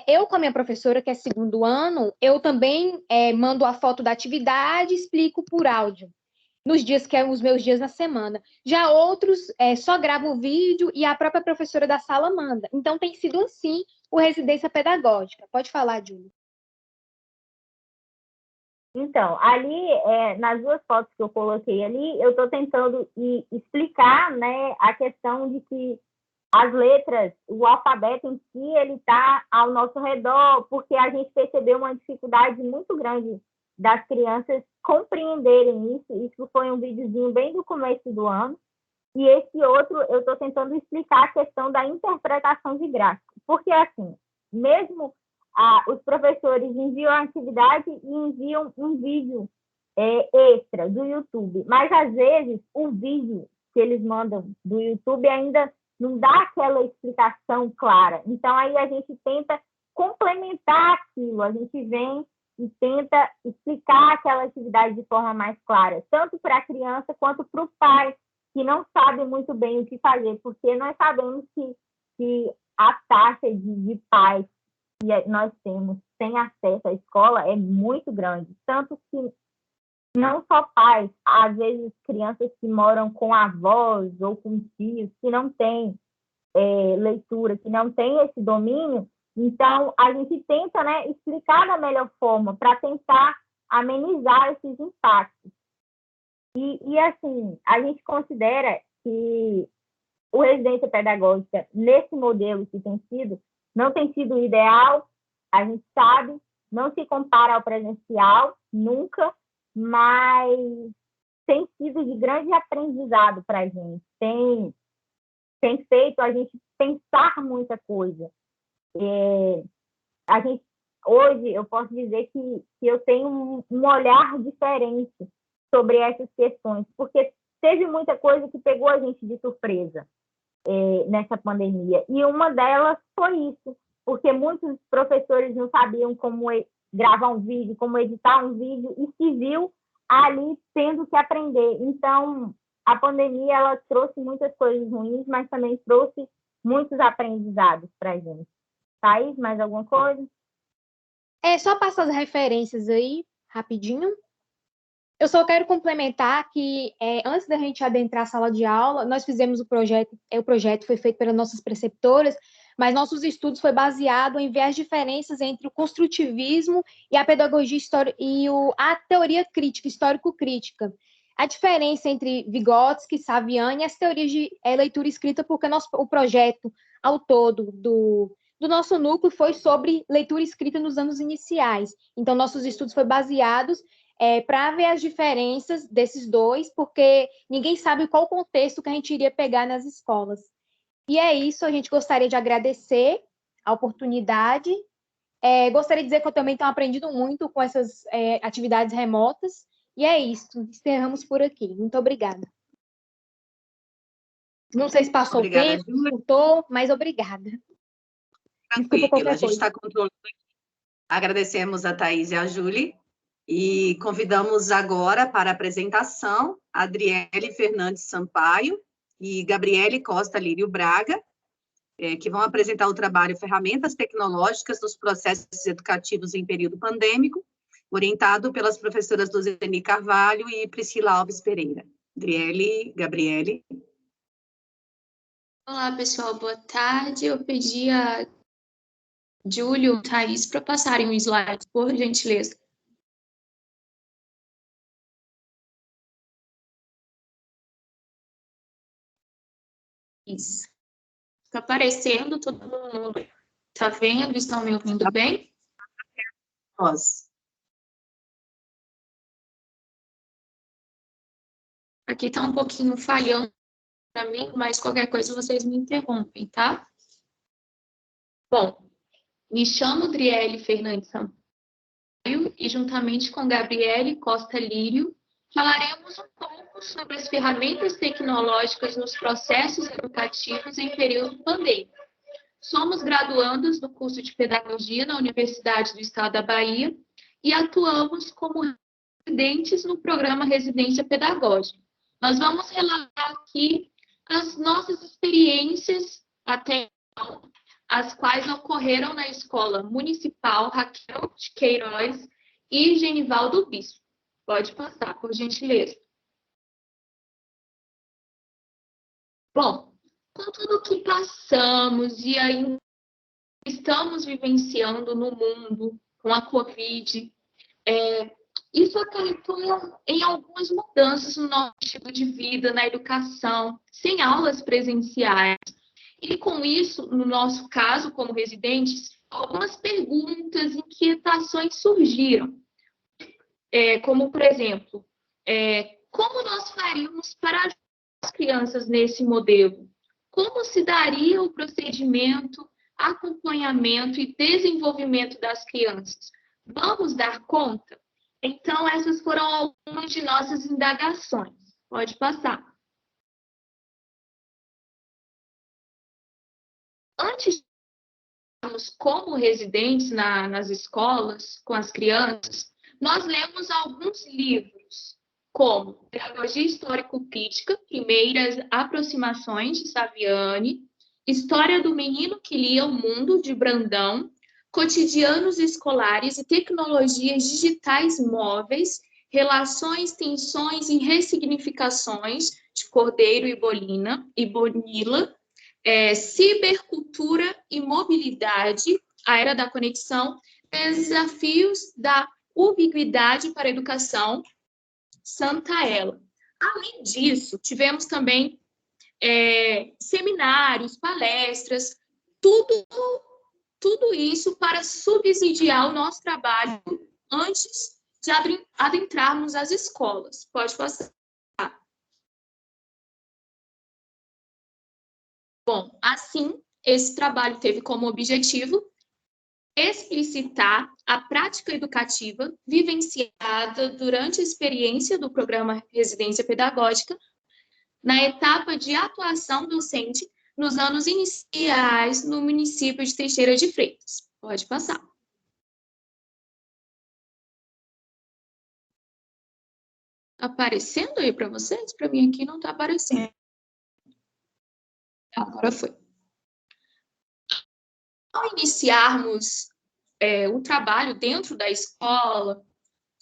Eu, com a minha professora, que é segundo ano, eu também mando a foto da atividade e explico por áudio, nos dias que são os meus dias na semana. Já outros só gravam o vídeo e a própria professora da sala manda. Então, tem sido assim o Residência Pedagógica. Pode falar, Júlia. Então, ali, nas duas fotos que eu coloquei ali, eu estou tentando explicar, né, a questão de que as letras, o alfabeto em si, ele está ao nosso redor, porque a gente percebeu uma dificuldade muito grande das crianças compreenderem isso. Isso foi um videozinho bem do começo do ano. E esse outro, eu estou tentando explicar a questão da interpretação de gráfico. Porque, assim, mesmo os professores enviam a atividade e enviam um vídeo extra do YouTube, mas, às vezes, o vídeo que eles mandam do YouTube ainda não dá aquela explicação clara. Então, aí a gente tenta complementar aquilo, a gente vem e tenta explicar aquela atividade de forma mais clara, tanto para a criança quanto para o pai, que não sabe muito bem o que fazer, porque nós sabemos que a taxa de pais que nós temos sem acesso à escola é muito grande, tanto que não só pais, às vezes crianças que moram com avós ou com tios, que não têm leitura, que não têm esse domínio. Então, a gente tenta, né, explicar da melhor forma para tentar amenizar esses impactos. E, assim, a gente considera que o Residência Pedagógica, nesse modelo que tem sido, não tem sido o ideal, a gente sabe, não se compara ao presencial, nunca, mas tem sido de grande aprendizado para a gente. Tem feito a gente pensar muita coisa. A gente, hoje, eu posso dizer que eu tenho um olhar diferente sobre essas questões, porque teve muita coisa que pegou a gente de surpresa nessa pandemia. E uma delas foi isso, porque muitos professores não sabiam como gravar um vídeo, como editar um vídeo, e se viu ali tendo que aprender. Então, a pandemia, ela trouxe muitas coisas ruins, mas também trouxe muitos aprendizados para a gente. Thaís, mais alguma coisa? Só passar as referências aí, rapidinho. Eu só quero complementar que, antes da gente adentrar a sala de aula, nós fizemos o projeto foi feito pelas nossas preceptoras, mas nossos estudos foi baseado em ver as diferenças entre o construtivismo e a pedagogia e a teoria crítica, histórico-crítica. A diferença entre Vygotsky, Saviano e as teorias de leitura escrita, porque o projeto ao todo do nosso núcleo foi sobre leitura escrita nos anos iniciais. Então, nossos estudos foram baseados para ver as diferenças desses dois, porque ninguém sabe qual o contexto que a gente iria pegar nas escolas. E é isso, a gente gostaria de agradecer a oportunidade. Gostaria de dizer que eu também tenho aprendido muito com essas atividades remotas. E é isso, encerramos por aqui. Muito obrigada. Não sei se passou o tempo, escutou, mas obrigada. Tranquilo, a gente está controlando aqui. Agradecemos a Thaís e a Júlia e convidamos agora para a apresentação a Adriele Fernandes Sampaio e Gabriele Costa Lírio Braga, que vão apresentar o trabalho Ferramentas Tecnológicas dos Processos Educativos em Período Pandêmico, orientado pelas professoras Dozeni Carvalho e Priscila Alves Pereira. Adriele, Gabriele. Olá, pessoal, boa tarde. Eu pedi a Júlio e Thaís para passarem o slide, por gentileza. Isso. Está aparecendo, todo mundo está vendo? Estão me ouvindo bem? Nós. Aqui está um pouquinho falhando para mim, mas qualquer coisa vocês me interrompem, tá? Bom, me chamo Adriele Fernandes Sampaio e, juntamente com Gabriele Costa Lírio, falaremos um pouco sobre as ferramentas tecnológicas nos processos educativos em período pandêmico. Somos graduandos do curso de Pedagogia na Universidade do Estado da Bahia e atuamos como residentes no programa Residência Pedagógica. Nós vamos relatar aqui as nossas experiências até então, as quais ocorreram na Escola Municipal Raquel de Queiroz e Genivaldo Bispo. Pode passar, por gentileza. Bom, com tudo o que passamos e ainda estamos vivenciando no mundo com a Covid, isso acarretou em algumas mudanças no nosso estilo de vida, na educação, sem aulas presenciais. E com isso, no nosso caso, como residentes, algumas perguntas, inquietações surgiram. Como, por exemplo, como nós faríamos para ajudar as crianças nesse modelo? Como se daria o procedimento, acompanhamento e desenvolvimento das crianças? Vamos dar conta? Então, essas foram algumas de nossas indagações. Pode passar. Antes de estarmos como residentes nas escolas, com as crianças, nós lemos alguns livros, como Pedagogia Histórico-Crítica, Primeiras Aproximações, de Saviani, História do Menino que Lia o Mundo, de Brandão, Cotidianos Escolares e Tecnologias Digitais Móveis, Relações, Tensões e Ressignificações, de Cordeiro e Bonilla, Cibercultura e Mobilidade, a Era da Conexão, Desafios da Ubiquidade para a Educação, Santaella. Além disso, tivemos também seminários, palestras, tudo isso para subsidiar o nosso trabalho antes de adentrarmos as escolas. Pode passar. Bom, assim, esse trabalho teve como objetivo explicitar a prática educativa vivenciada durante a experiência do programa Residência Pedagógica na etapa de atuação docente nos anos iniciais no município de Teixeira de Freitas. Pode passar. Aparecendo aí para vocês? Para mim aqui não está aparecendo. Agora foi. Ao iniciarmos o trabalho dentro da escola,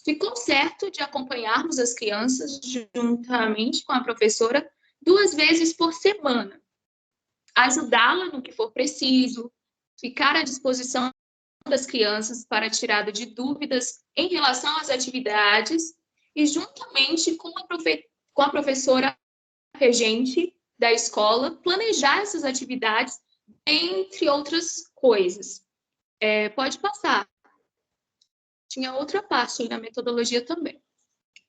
ficou certo de acompanharmos as crianças juntamente com a professora 2 vezes por semana, ajudá-la no que for preciso, ficar à disposição das crianças para a tirada de dúvidas em relação às atividades e, juntamente com a professora regente da escola, planejar essas atividades, entre outras coisas. Pode passar. Tinha outra parte aí na metodologia também.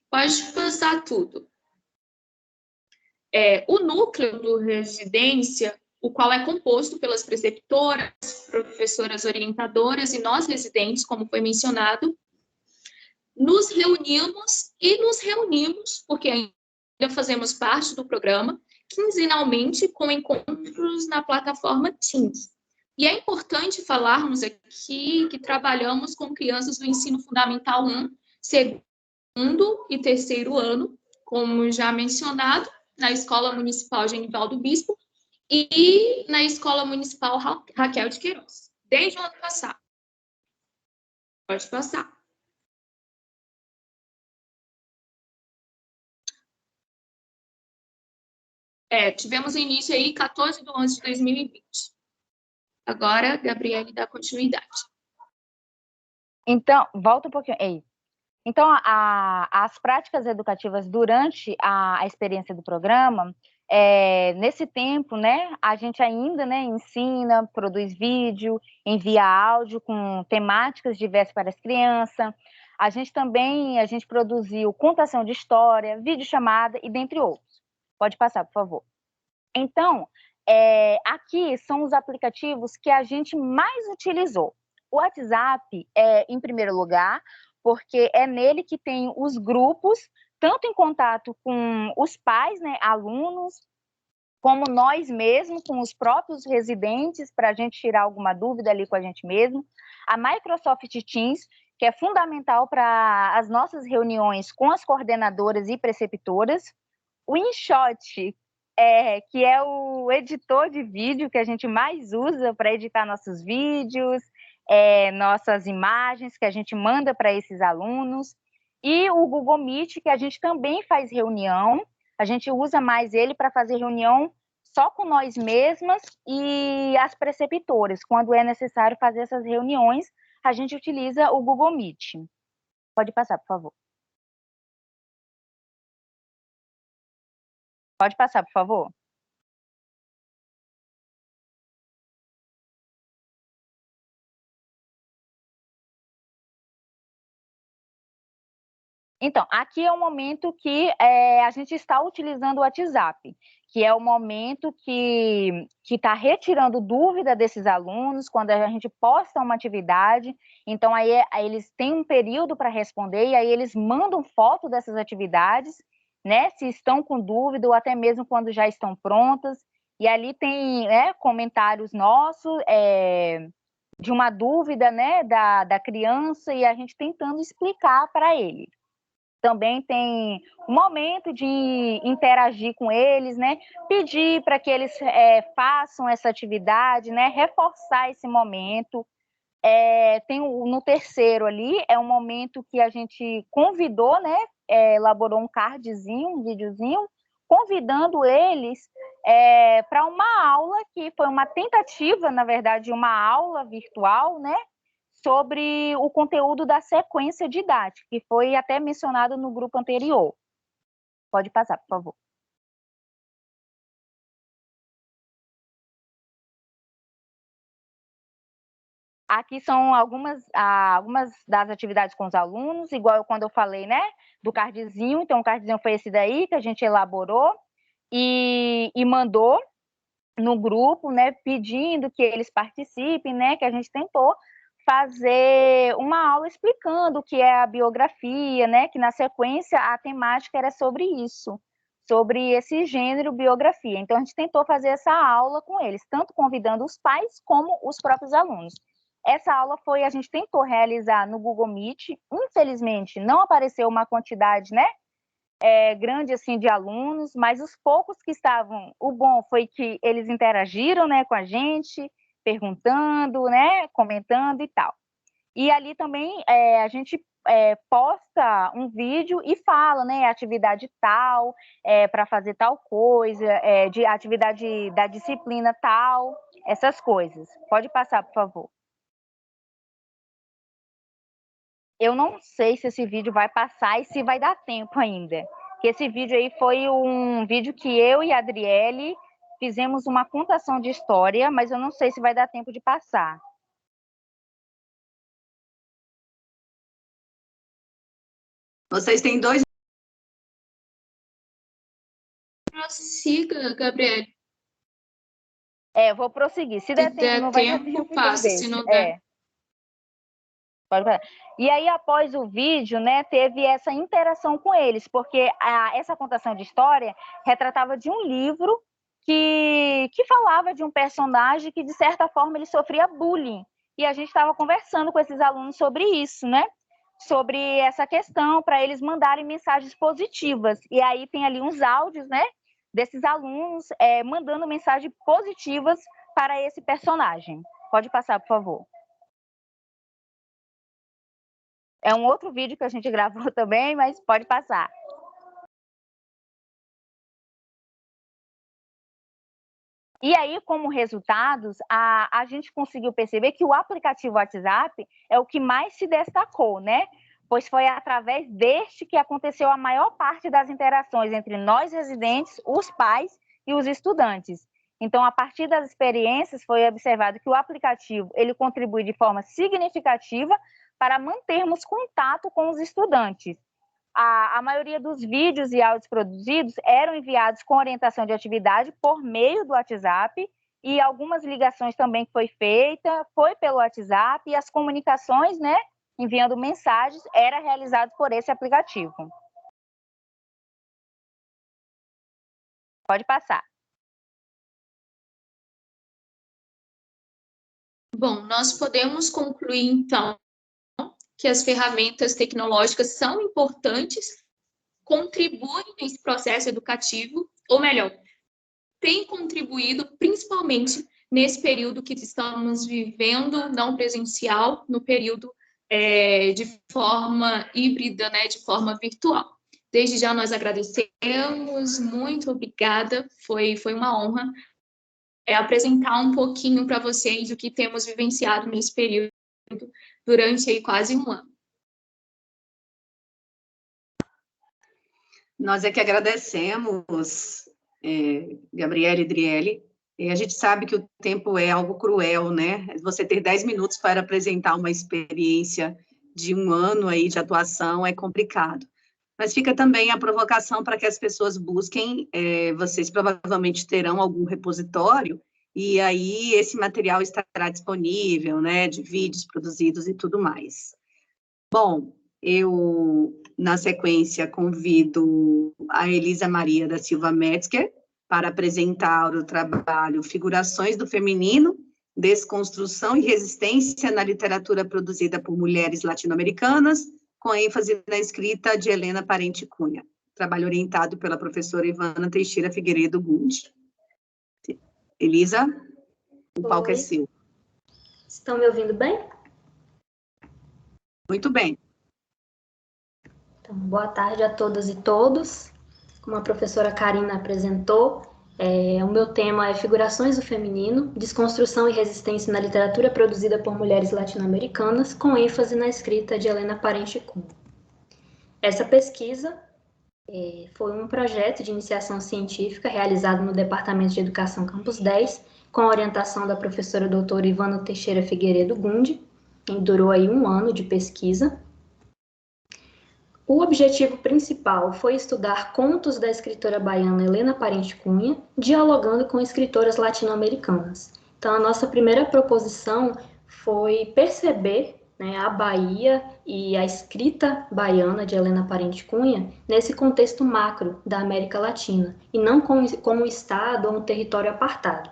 Pode passar tudo. O núcleo do residência, o qual é composto pelas preceptoras, professoras orientadoras e nós residentes, como foi mencionado, nos reunimos, porque ainda fazemos parte do programa, quinzenalmente com encontros na plataforma Teams. E é importante falarmos aqui que trabalhamos com crianças do ensino fundamental 1, segundo e terceiro ano, como já mencionado, na Escola Municipal Genivaldo Bispo e na Escola Municipal Raquel de Queiroz, desde o ano passado. Pode passar. Tivemos início aí 14/11/2020. Agora, Gabriele dá continuidade. Então, volta um pouquinho. Então, as práticas educativas durante a experiência do programa, nesse tempo, né, a gente ainda, né, ensina, produz vídeo, envia áudio com temáticas diversas para as crianças. A gente produziu contação de história, videochamada e dentre outros. Pode passar, por favor. Então, aqui são os aplicativos que a gente mais utilizou. O WhatsApp, em primeiro lugar, porque é nele que tem os grupos, tanto em contato com os pais, né, alunos, como nós mesmos, com os próprios residentes, para a gente tirar alguma dúvida ali com a gente mesmo. A Microsoft Teams, que é fundamental para as nossas reuniões com as coordenadoras e preceptoras. O InShot, que é o editor de vídeo que a gente mais usa para editar nossos vídeos, nossas imagens que a gente manda para esses alunos, e o Google Meet, que a gente também faz reunião, a gente usa mais ele para fazer reunião só com nós mesmas e as preceptoras. Quando é necessário fazer essas reuniões, a gente utiliza o Google Meet. Pode passar, por favor. Pode passar, por favor. Então, aqui é o momento que a gente está utilizando o WhatsApp, que é o momento que está retirando dúvida desses alunos, quando a gente posta uma atividade, então aí eles têm um período para responder, e aí eles mandam foto dessas atividades, né, se estão com dúvida, ou até mesmo quando já estão prontas, e ali tem comentários nossos, de uma dúvida, né, da criança, e a gente tentando explicar para ele. Também tem um momento de interagir com eles, né? Pedir para que eles façam essa atividade, né? Reforçar esse momento. No terceiro ali, é um momento que a gente convidou, né? Elaborou um cardzinho, um videozinho, convidando eles para uma aula, que foi uma tentativa, na verdade, uma aula virtual, né? Sobre o conteúdo da sequência didática, que foi até mencionado no grupo anterior. Pode passar, por favor. Aqui são algumas das atividades com os alunos, igual quando eu falei, né, do cardzinho. Então, o cardzinho foi esse daí que a gente elaborou e mandou no grupo, né, pedindo que eles participem, né, que a gente tentou fazer uma aula explicando o que é a biografia, né, que na sequência a temática era sobre isso, sobre esse gênero biografia. Então, a gente tentou fazer essa aula com eles, tanto convidando os pais como os próprios alunos. Essa aula a gente tentou realizar no Google Meet, infelizmente não apareceu uma quantidade, né, grande assim de alunos, mas os poucos que estavam, o bom foi que eles interagiram, né, com a gente, perguntando, né, comentando e tal. E ali também a gente posta um vídeo e fala, né, atividade tal, para fazer tal coisa, de atividade da disciplina tal, essas coisas. Pode passar, por favor. Eu não sei se esse vídeo vai passar e se vai dar tempo ainda. Que esse vídeo aí foi um vídeo que eu e a Adriele fizemos uma contação de história, mas eu não sei se vai dar tempo de passar. Vocês têm 2. Prossiga, Gabriele. Eu vou prosseguir. Se der tempo, não vai dar tempo, passa, se não der. E aí, após o vídeo, né, teve essa interação com eles, porque essa contação de história retratava de um livro que falava de um personagem que, de certa forma, ele sofria bullying. E a gente estava conversando com esses alunos sobre isso, né? Sobre essa questão, para eles mandarem mensagens positivas. E aí tem ali uns áudios, né, desses alunos mandando mensagens positivas para esse personagem. Pode passar, por favor. É um outro vídeo que a gente gravou também, mas pode passar. E aí, como resultados, a gente conseguiu perceber que o aplicativo WhatsApp é o que mais se destacou, né? Pois foi através deste que aconteceu a maior parte das interações entre nós residentes, os pais e os estudantes. Então, a partir das experiências, foi observado que o aplicativo ele contribui de forma significativa para mantermos contato com os estudantes. A maioria dos vídeos e áudios produzidos eram enviados com orientação de atividade por meio do WhatsApp, e algumas ligações também que foi feita, foi pelo WhatsApp, e as comunicações, né, enviando mensagens, era realizado por esse aplicativo. Pode passar. Bom, nós podemos concluir, então, que as ferramentas tecnológicas são importantes, contribuem nesse processo educativo, ou melhor, têm contribuído principalmente nesse período que estamos vivendo, não presencial, no período de forma híbrida, né, de forma virtual. Desde já nós agradecemos, muito obrigada, foi uma honra apresentar um pouquinho para vocês o que temos vivenciado nesse período, durante aí quase um ano. Nós é que agradecemos, Gabriela e Driele. A gente sabe que o tempo é algo cruel, né? Você ter 10 minutos para apresentar uma experiência de um ano aí de atuação é complicado. Mas fica também a provocação para que as pessoas busquem, vocês provavelmente terão algum repositório, e aí esse material estará disponível, né, de vídeos produzidos e tudo mais. Bom, eu, na sequência, convido a Elisa Maria da Silva Metzger para apresentar o trabalho Figurações do Feminino, Desconstrução e Resistência na Literatura Produzida por Mulheres Latino-Americanas, com ênfase na escrita de Helena Parente Cunha, trabalho orientado pela professora Ivana Teixeira Figueiredo Gundi. Elisa, o palco é seu. Estão me ouvindo bem? Muito bem. Então, boa tarde a todas e todos. Como a professora Karina apresentou, o meu tema é Figurações do Feminino, Desconstrução e Resistência na Literatura Produzida por Mulheres Latino-Americanas, com ênfase na escrita de Helena Parente Cunha. Essa pesquisa foi um projeto de iniciação científica realizado no Departamento de Educação Campus 10, com a orientação da professora doutora Ivana Teixeira Figueiredo Gundi, e durou aí um ano de pesquisa. O objetivo principal foi estudar contos da escritora baiana Helena Parente Cunha, dialogando com escritoras latino-americanas. Então, a nossa primeira proposição foi perceber, né, a Bahia e a escrita baiana de Helena Parente Cunha nesse contexto macro da América Latina, e não como um estado ou um território apartado.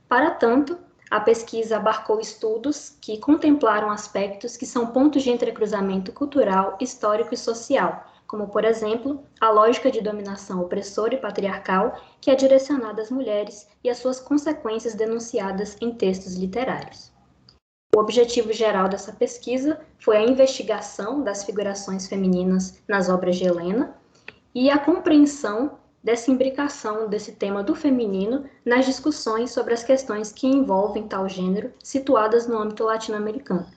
Para tanto, a pesquisa abarcou estudos que contemplaram aspectos que são pontos de entrecruzamento cultural, histórico e social, como, por exemplo, a lógica de dominação opressora e patriarcal que é direcionada às mulheres e as suas consequências denunciadas em textos literários. O objetivo geral dessa pesquisa foi a investigação das figurações femininas nas obras de Helena e a compreensão dessa imbricação desse tema do feminino nas discussões sobre as questões que envolvem tal gênero situadas no âmbito latino-americano.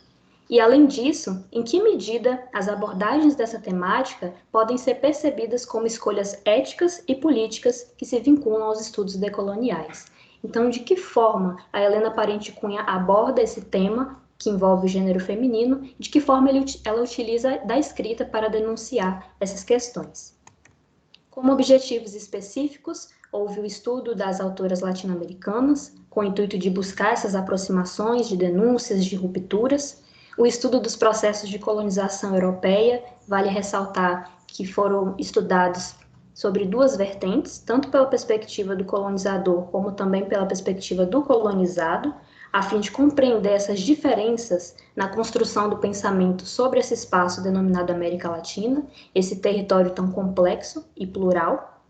E, além disso, em que medida as abordagens dessa temática podem ser percebidas como escolhas éticas e políticas que se vinculam aos estudos decoloniais. Então, de que forma a Helena Parente Cunha aborda esse tema, que envolve o gênero feminino, de que forma ela utiliza da escrita para denunciar essas questões. Como objetivos específicos, houve o estudo das autoras latino-americanas, com o intuito de buscar essas aproximações de denúncias, de rupturas, o estudo dos processos de colonização europeia, vale ressaltar que foram estudados sobre duas vertentes, tanto pela perspectiva do colonizador, como também pela perspectiva do colonizado, a fim de compreender essas diferenças na construção do pensamento sobre esse espaço denominado América Latina, esse território tão complexo e plural.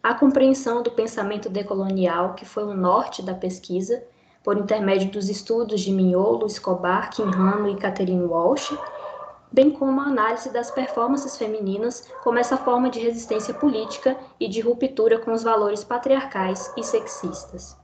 A compreensão do pensamento decolonial, que foi o norte da pesquisa, por intermédio dos estudos de Mignolo, Escobar, Quijano e Catherine Walsh, bem como a análise das performances femininas como essa forma de resistência política e de ruptura com os valores patriarcais e sexistas.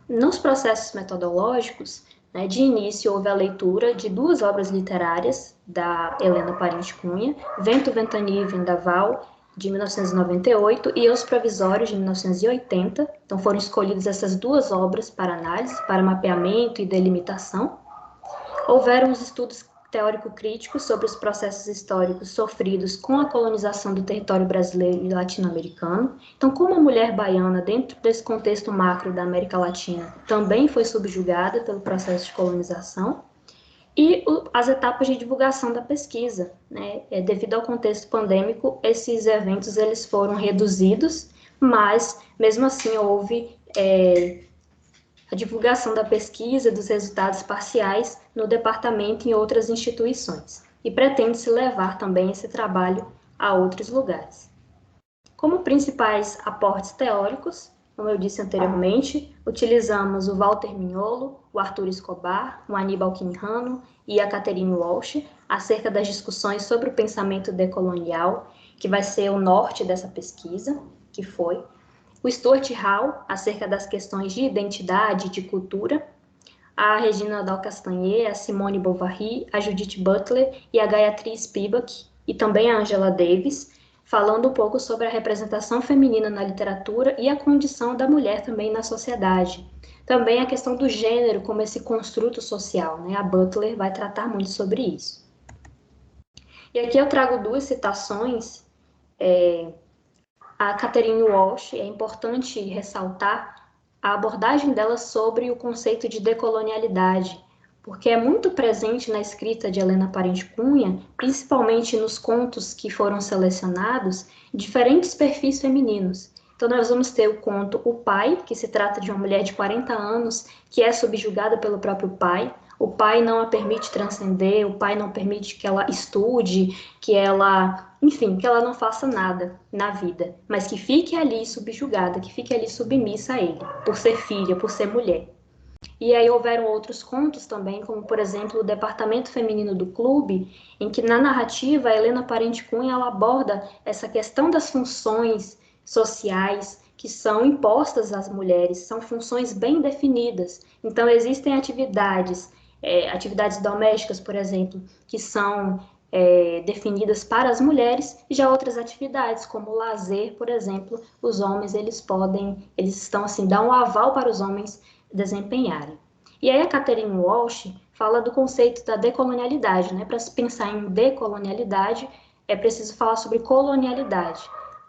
nos processos metodológicos, né, de início houve a leitura de 2 obras literárias da Helena Parente Cunha, Vento, Ventania e Vendaval, de 1998, e Os Provisórios, de 1980. Então foram escolhidas essas 2 obras para análise, para mapeamento e delimitação. Houveram os estudos teórico-críticos sobre os processos históricos sofridos com a colonização do território brasileiro e latino-americano. Então, como a mulher baiana, dentro desse contexto macro da América Latina, também foi subjugada pelo processo de colonização. E as etapas de divulgação da pesquisa, né? Devido ao contexto pandêmico, esses eventos eles foram reduzidos, mas, mesmo assim, houve a divulgação da pesquisa, dos resultados parciais no departamento e em outras instituições. E pretende-se levar também esse trabalho a outros lugares. Como principais aportes teóricos, como eu disse anteriormente, utilizamos o Walter Mignolo, o Arthur Escobar, o Aníbal Quijano e a Catherine Walsh, acerca das discussões sobre o pensamento decolonial, que vai ser o norte dessa pesquisa, que foi o Stuart Hall, acerca das questões de identidade e de cultura, a Regina Dal Castanher, a Simone Bovary, a Judith Butler e a Gayatri Spivak, e também a Angela Davis, falando um pouco sobre a representação feminina na literatura e a condição da mulher também na sociedade. Também a questão do gênero como esse construto social, né? A Butler vai tratar muito sobre isso. E aqui eu trago 2 citações. A Catherine Walsh, é importante ressaltar a abordagem dela sobre o conceito de decolonialidade, porque é muito presente na escrita de Helena Parente Cunha, principalmente nos contos que foram selecionados, diferentes perfis femininos. Então nós vamos ter o conto O Pai, que se trata de uma mulher de 40 anos que é subjugada pelo próprio pai. O pai não a permite transcender, o pai não permite que ela estude, que ela, enfim, que ela não faça nada na vida, mas que fique ali subjugada, que fique ali submissa a ele, por ser filha, por ser mulher. E aí houveram outros contos também, como, por exemplo, o Departamento Feminino do Clube, em que na narrativa a Helena Parente Cunha ela aborda essa questão das funções sociais que são impostas às mulheres, são funções bem definidas. Então existem atividades domésticas, por exemplo, que são definidas para as mulheres, e já outras atividades, como o lazer, por exemplo, os homens, eles estão assim, dão um aval para os homens desempenharem. E aí a Catherine Walsh fala do conceito da decolonialidade, né? Para se pensar em decolonialidade, é preciso falar sobre colonialidade.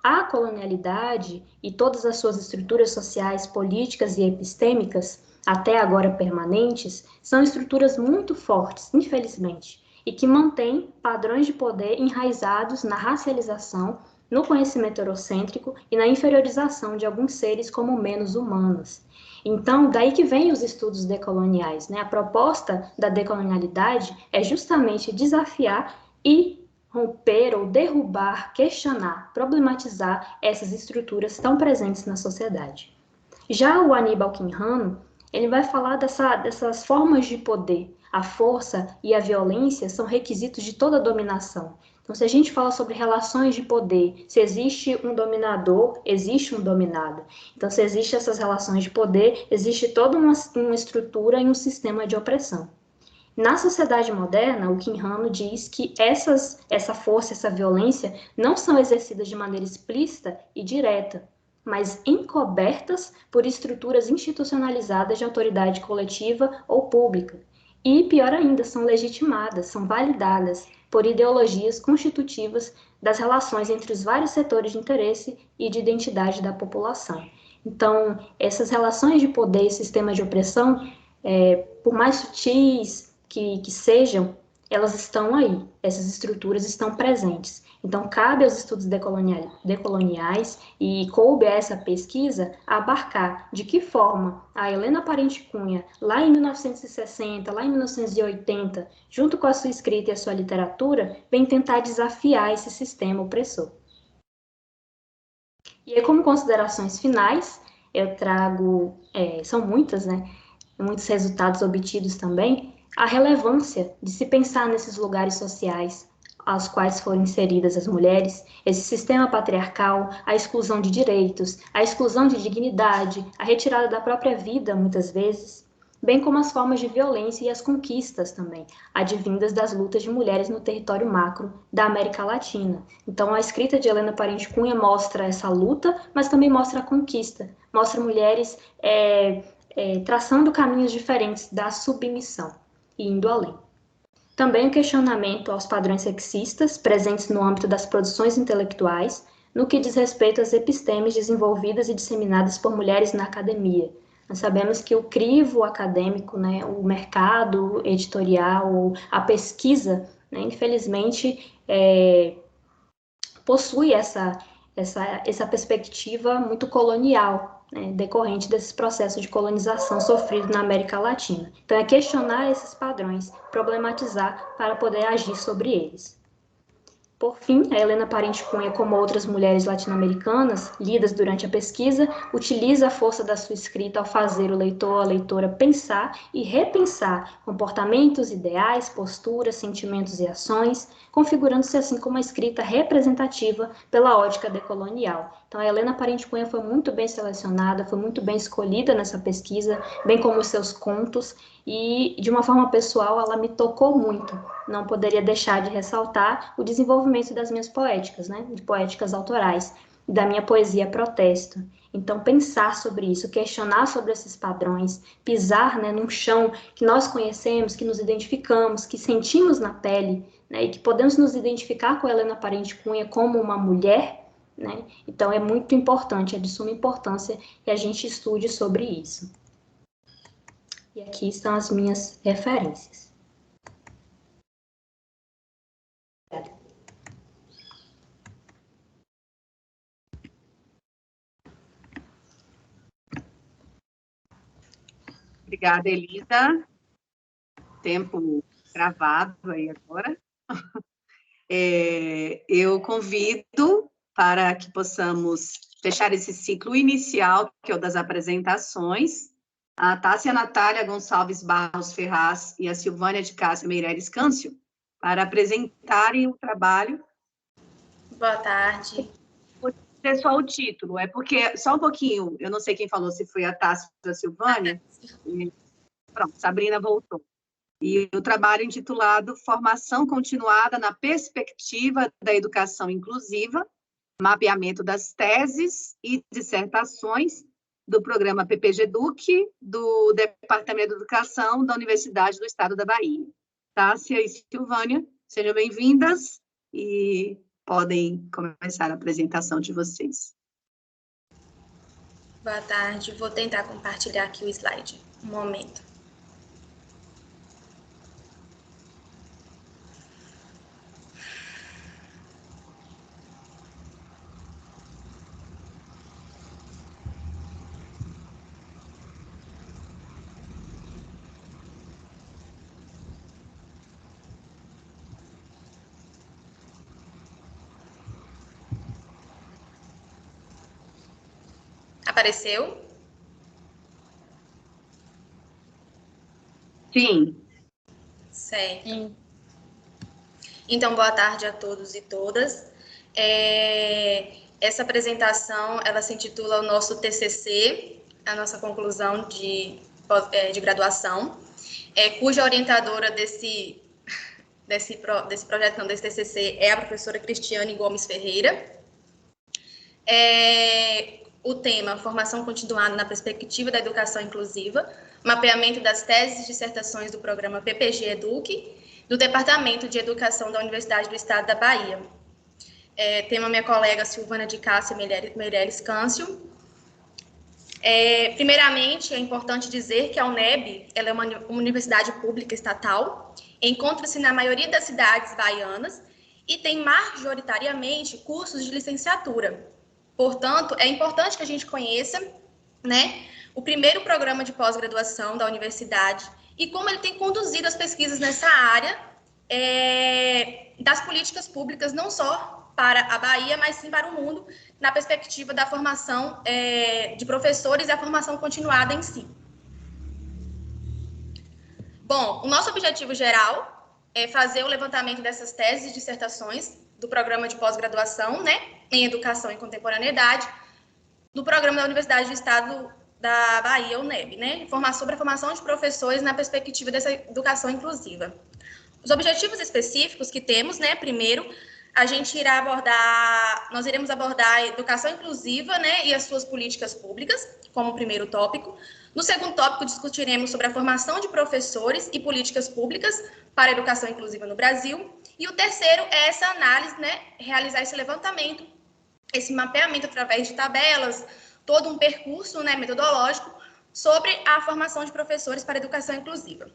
A colonialidade e todas as suas estruturas sociais, políticas e epistêmicas, até agora permanentes, são estruturas muito fortes, infelizmente, e que mantêm padrões de poder enraizados na racialização, no conhecimento eurocêntrico e na inferiorização de alguns seres como menos humanos. Então, daí que vem os estudos decoloniais, né? A proposta da decolonialidade é justamente desafiar e romper ou derrubar, questionar, problematizar essas estruturas tão presentes na sociedade. Já o Aníbal Quijano, ele vai falar dessas formas de poder. A força e a violência são requisitos de toda dominação. Então, se a gente fala sobre relações de poder, se existe um dominador, existe um dominado. Então, se existem essas relações de poder, existe toda uma estrutura e um sistema de opressão. Na sociedade moderna, o Quijano diz que essa força, essa violência, não são exercidas de maneira explícita e direta, mas encobertas por estruturas institucionalizadas de autoridade coletiva ou pública. E, pior ainda, são legitimadas, são validadas por ideologias constitutivas das relações entre os vários setores de interesse e de identidade da população. Então, essas relações de poder e sistemas de opressão, por mais sutis que sejam, elas estão aí, essas estruturas estão presentes. Então, cabe aos estudos decoloniais e coube a essa pesquisa abarcar de que forma a Helena Parente Cunha, lá em 1960, lá em 1980, junto com a sua escrita e a sua literatura, vem tentar desafiar esse sistema opressor. E aí, como considerações finais, eu trago, são muitas, né? Muitos resultados obtidos também, a relevância de se pensar nesses lugares sociais, aos quais foram inseridas as mulheres, esse sistema patriarcal, a exclusão de direitos, a exclusão de dignidade, a retirada da própria vida, muitas vezes, bem como as formas de violência e as conquistas também, advindas das lutas de mulheres no território macro da América Latina. Então, a escrita de Helena Parente Cunha mostra essa luta, mas também mostra a conquista, mostra mulheres traçando caminhos diferentes da submissão e indo além. Também o questionamento aos padrões sexistas presentes no âmbito das produções intelectuais, no que diz respeito às epistemes desenvolvidas e disseminadas por mulheres na academia. Nós sabemos que o crivo acadêmico, né, o mercado editorial, a pesquisa, né, infelizmente, possui essa perspectiva muito colonial, né, decorrente desses processos de colonização sofridos na América Latina. Então, é questionar esses padrões, problematizar para poder agir sobre eles. Por fim, a Helena Parente Cunha, como outras mulheres latino-americanas lidas durante a pesquisa, utiliza a força da sua escrita ao fazer o leitor ou a leitora pensar e repensar comportamentos, ideais, posturas, sentimentos e ações, configurando-se assim como uma escrita representativa pela ótica decolonial. Então, a Helena Parente Cunha foi muito bem selecionada, foi muito bem escolhida nessa pesquisa, bem como os seus contos, e, de uma forma pessoal, ela me tocou muito. Não poderia deixar de ressaltar o desenvolvimento das minhas poéticas, né, de poéticas autorais, e da minha poesia protesto. Então, pensar sobre isso, questionar sobre esses padrões, pisar, né, num chão que nós conhecemos, que nos identificamos, que sentimos na pele, né, e que podemos nos identificar com a Helena Parente Cunha como uma mulher, né? Então, é muito importante, é de suma importância que a gente estude sobre isso. E aqui estão as minhas referências. Obrigada, Elisa. Tempo gravado aí agora. Eu convido para que possamos fechar esse ciclo inicial, que é o das apresentações, a Tássia Natália Gonçalves Barros Ferraz e a Silvânia de Cássia Meireles Câncio, para apresentarem o trabalho. Boa tarde. Vou dizer só o título, porque, só um pouquinho, eu não sei quem falou, se foi a Tássia ou a Silvânia. Pronto, Sabrina voltou. E o trabalho intitulado Formação Continuada na Perspectiva da Educação Inclusiva, mapeamento das teses e dissertações do programa PPG-EDUC, do Departamento de Educação da Universidade do Estado da Bahia. Tássia e Silvânia, sejam bem-vindas e podem começar a apresentação de vocês. Boa tarde, vou tentar compartilhar aqui o slide. Um momento. Apareceu? Sim. Certo. Então, boa tarde a todos e todas. Essa apresentação, ela se intitula o nosso TCC, a nossa conclusão de graduação, cuja orientadora desse projeto, não, desse TCC, é a professora Cristiane Gomes Ferreira. O tema, formação continuada na perspectiva da educação inclusiva, mapeamento das teses e dissertações do programa PPG-EDUC, do Departamento de Educação da Universidade do Estado da Bahia. Tema minha colega Silvânia de Cássia Meireles Câncio. Primeiramente, é importante dizer que a UNEB ela é uma universidade pública estatal, encontra-se na maioria das cidades baianas e tem majoritariamente cursos de licenciatura. Portanto, é importante que a gente conheça, né, o primeiro programa de pós-graduação da universidade e como ele tem conduzido as pesquisas nessa área das políticas públicas, não só para a Bahia, mas sim para o mundo, na perspectiva da formação de professores e a formação continuada em si. Bom, o nosso objetivo geral fazer o levantamento dessas teses e dissertações do programa de pós-graduação, né, em Educação e Contemporaneidade, do programa da Universidade do Estado da Bahia, UNEB, né, sobre a formação de professores na perspectiva dessa educação inclusiva. Os objetivos específicos que temos, né, primeiro, nós iremos abordar a educação inclusiva, né, e as suas políticas públicas, como primeiro tópico. No segundo tópico, discutiremos sobre a formação de professores e políticas públicas para a educação inclusiva no Brasil. E o terceiro é essa análise, né, realizar esse levantamento, esse mapeamento através de tabelas, todo um percurso, né, metodológico sobre a formação de professores para a educação inclusiva.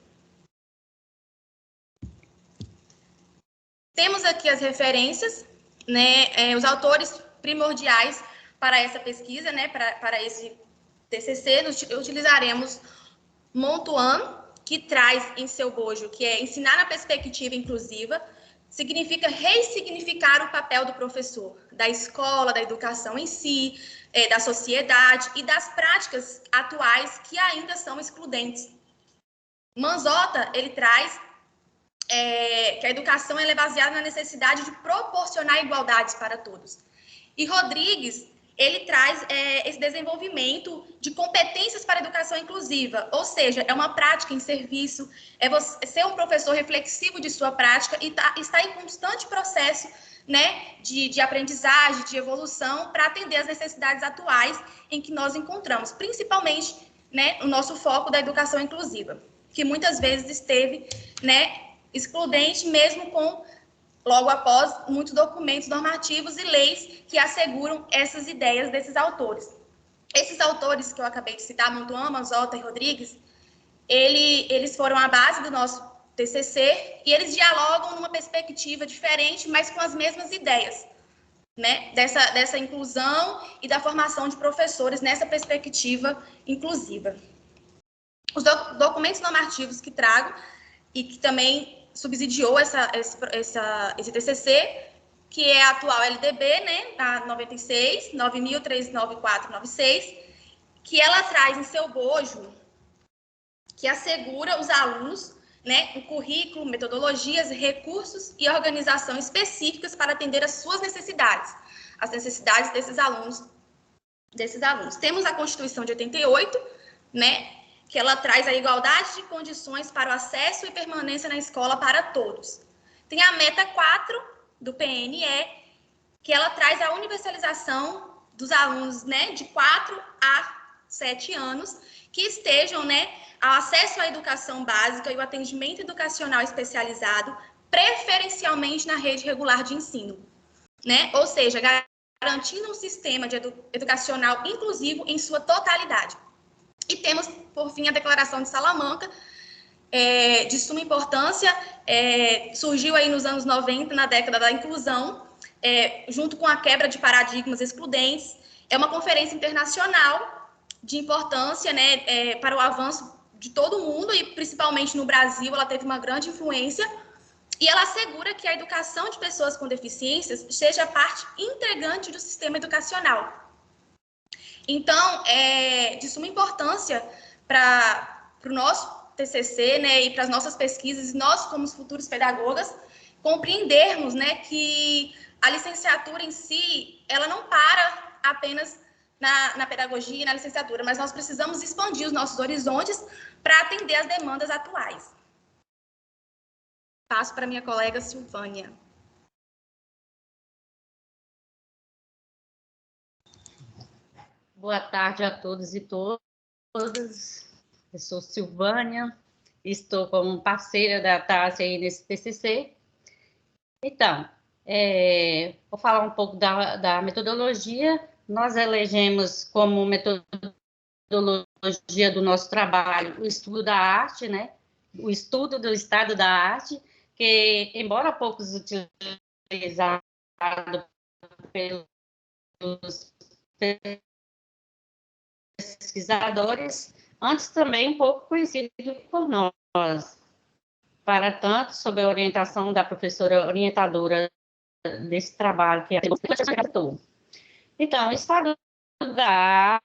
Temos aqui as referências, né, os autores primordiais para essa pesquisa, né, para esse TCC. Nós utilizaremos Monthuan, que traz em seu bojo, que é ensinar na perspectiva inclusiva, significa ressignificar o papel do professor, da escola, da educação em si, da sociedade e das práticas atuais que ainda são excludentes. Manzota, ele traz que a educação ela é baseada na necessidade de proporcionar igualdades para todos. E Rodrigues, ele traz esse desenvolvimento de competências para a educação inclusiva, ou seja, é uma prática em serviço, é você ser um professor reflexivo de sua prática e está em constante processo, né, de aprendizagem, de evolução, para atender às necessidades atuais em que nós encontramos, principalmente, né, o nosso foco da educação inclusiva, que muitas vezes esteve, né, excludente, mesmo logo após muitos documentos normativos e leis que asseguram essas ideias desses autores. Esses autores que eu acabei de citar, Monthuan, Manzota e Rodrigues, eles foram a base do nosso TCC e eles dialogam numa perspectiva diferente, mas com as mesmas ideias, né, dessa inclusão e da formação de professores nessa perspectiva inclusiva. Os documentos normativos que trago e que também subsidiou esse TCC, que é a atual LDB, né, a 96, 9.39496, que ela traz em seu bojo, que assegura os alunos, né, um currículo, metodologias, recursos e organização específicas para atender às suas necessidades, as necessidades desses alunos. Temos a Constituição de 88, né, que ela traz a igualdade de condições para o acesso e permanência na escola para todos. Tem a meta 4 do PNE, que ela traz a universalização dos alunos, né, de 4 a 7 anos, que estejam, né, ao acesso à educação básica e o atendimento educacional especializado, preferencialmente na rede regular de ensino, né? Ou seja, garantindo um sistema educacional inclusivo em sua totalidade. E temos, por fim, a Declaração de Salamanca, de suma importância, surgiu aí nos anos 90, na década da inclusão, junto com a quebra de paradigmas excludentes. É uma conferência internacional de importância, né, para o avanço de todo mundo e principalmente no Brasil. Ela teve uma grande influência e ela assegura que a educação de pessoas com deficiências seja parte integrante do sistema educacional. Então, é de suma importância para o nosso TCC, né, e para as nossas pesquisas, e nós, como os futuros pedagogas, compreendermos, né, que a licenciatura em si, ela não para apenas na pedagogia e na licenciatura, mas nós precisamos expandir os nossos horizontes para atender às demandas atuais. Passo para minha colega Silvânia. Boa tarde a todos e todas. Eu sou Silvânia, estou como parceira da Tássia aí nesse TCC. Então, vou falar um pouco da metodologia. Nós elegemos como metodologia do nosso trabalho o estudo da arte, né? O estudo do estado da arte, que, embora poucos utilizados pelos pesquisadores, antes também um pouco conhecido por nós. Para tanto, sob a orientação da professora orientadora desse trabalho, que é a Então, o estado da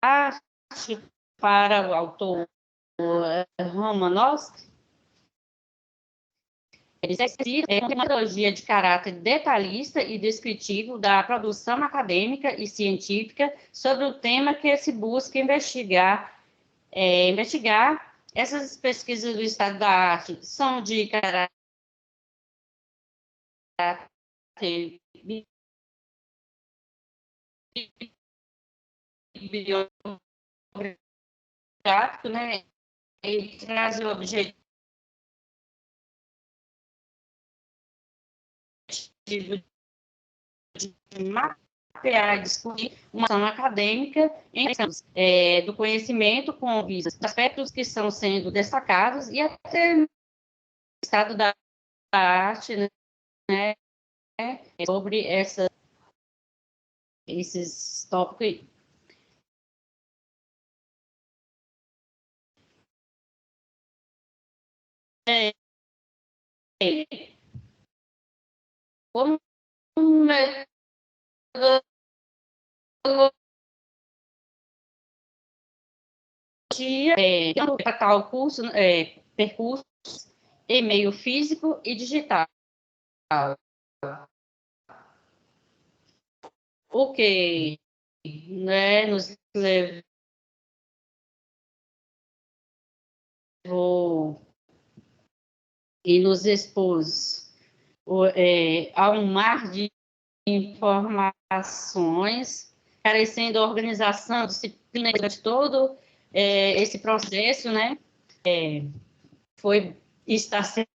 arte para o autor Romanovski exercício é uma metodologia de caráter detalhista e descritivo da produção acadêmica e científica sobre o tema que se busca investigar. Essas pesquisas do estado da arte são de caráter bibliográfico, né? Ele traz o objetivo de mapear e discutir uma ação acadêmica em do conhecimento com vistas aspectos que estão sendo destacados e até o estado da arte, né, sobre esses tópicos. Como para o curso, percurso em meio físico e digital. O que, né, nos levou e nos expôs a um mar de informações, carecendo a organização, disciplina de todo esse processo, né? Está sendo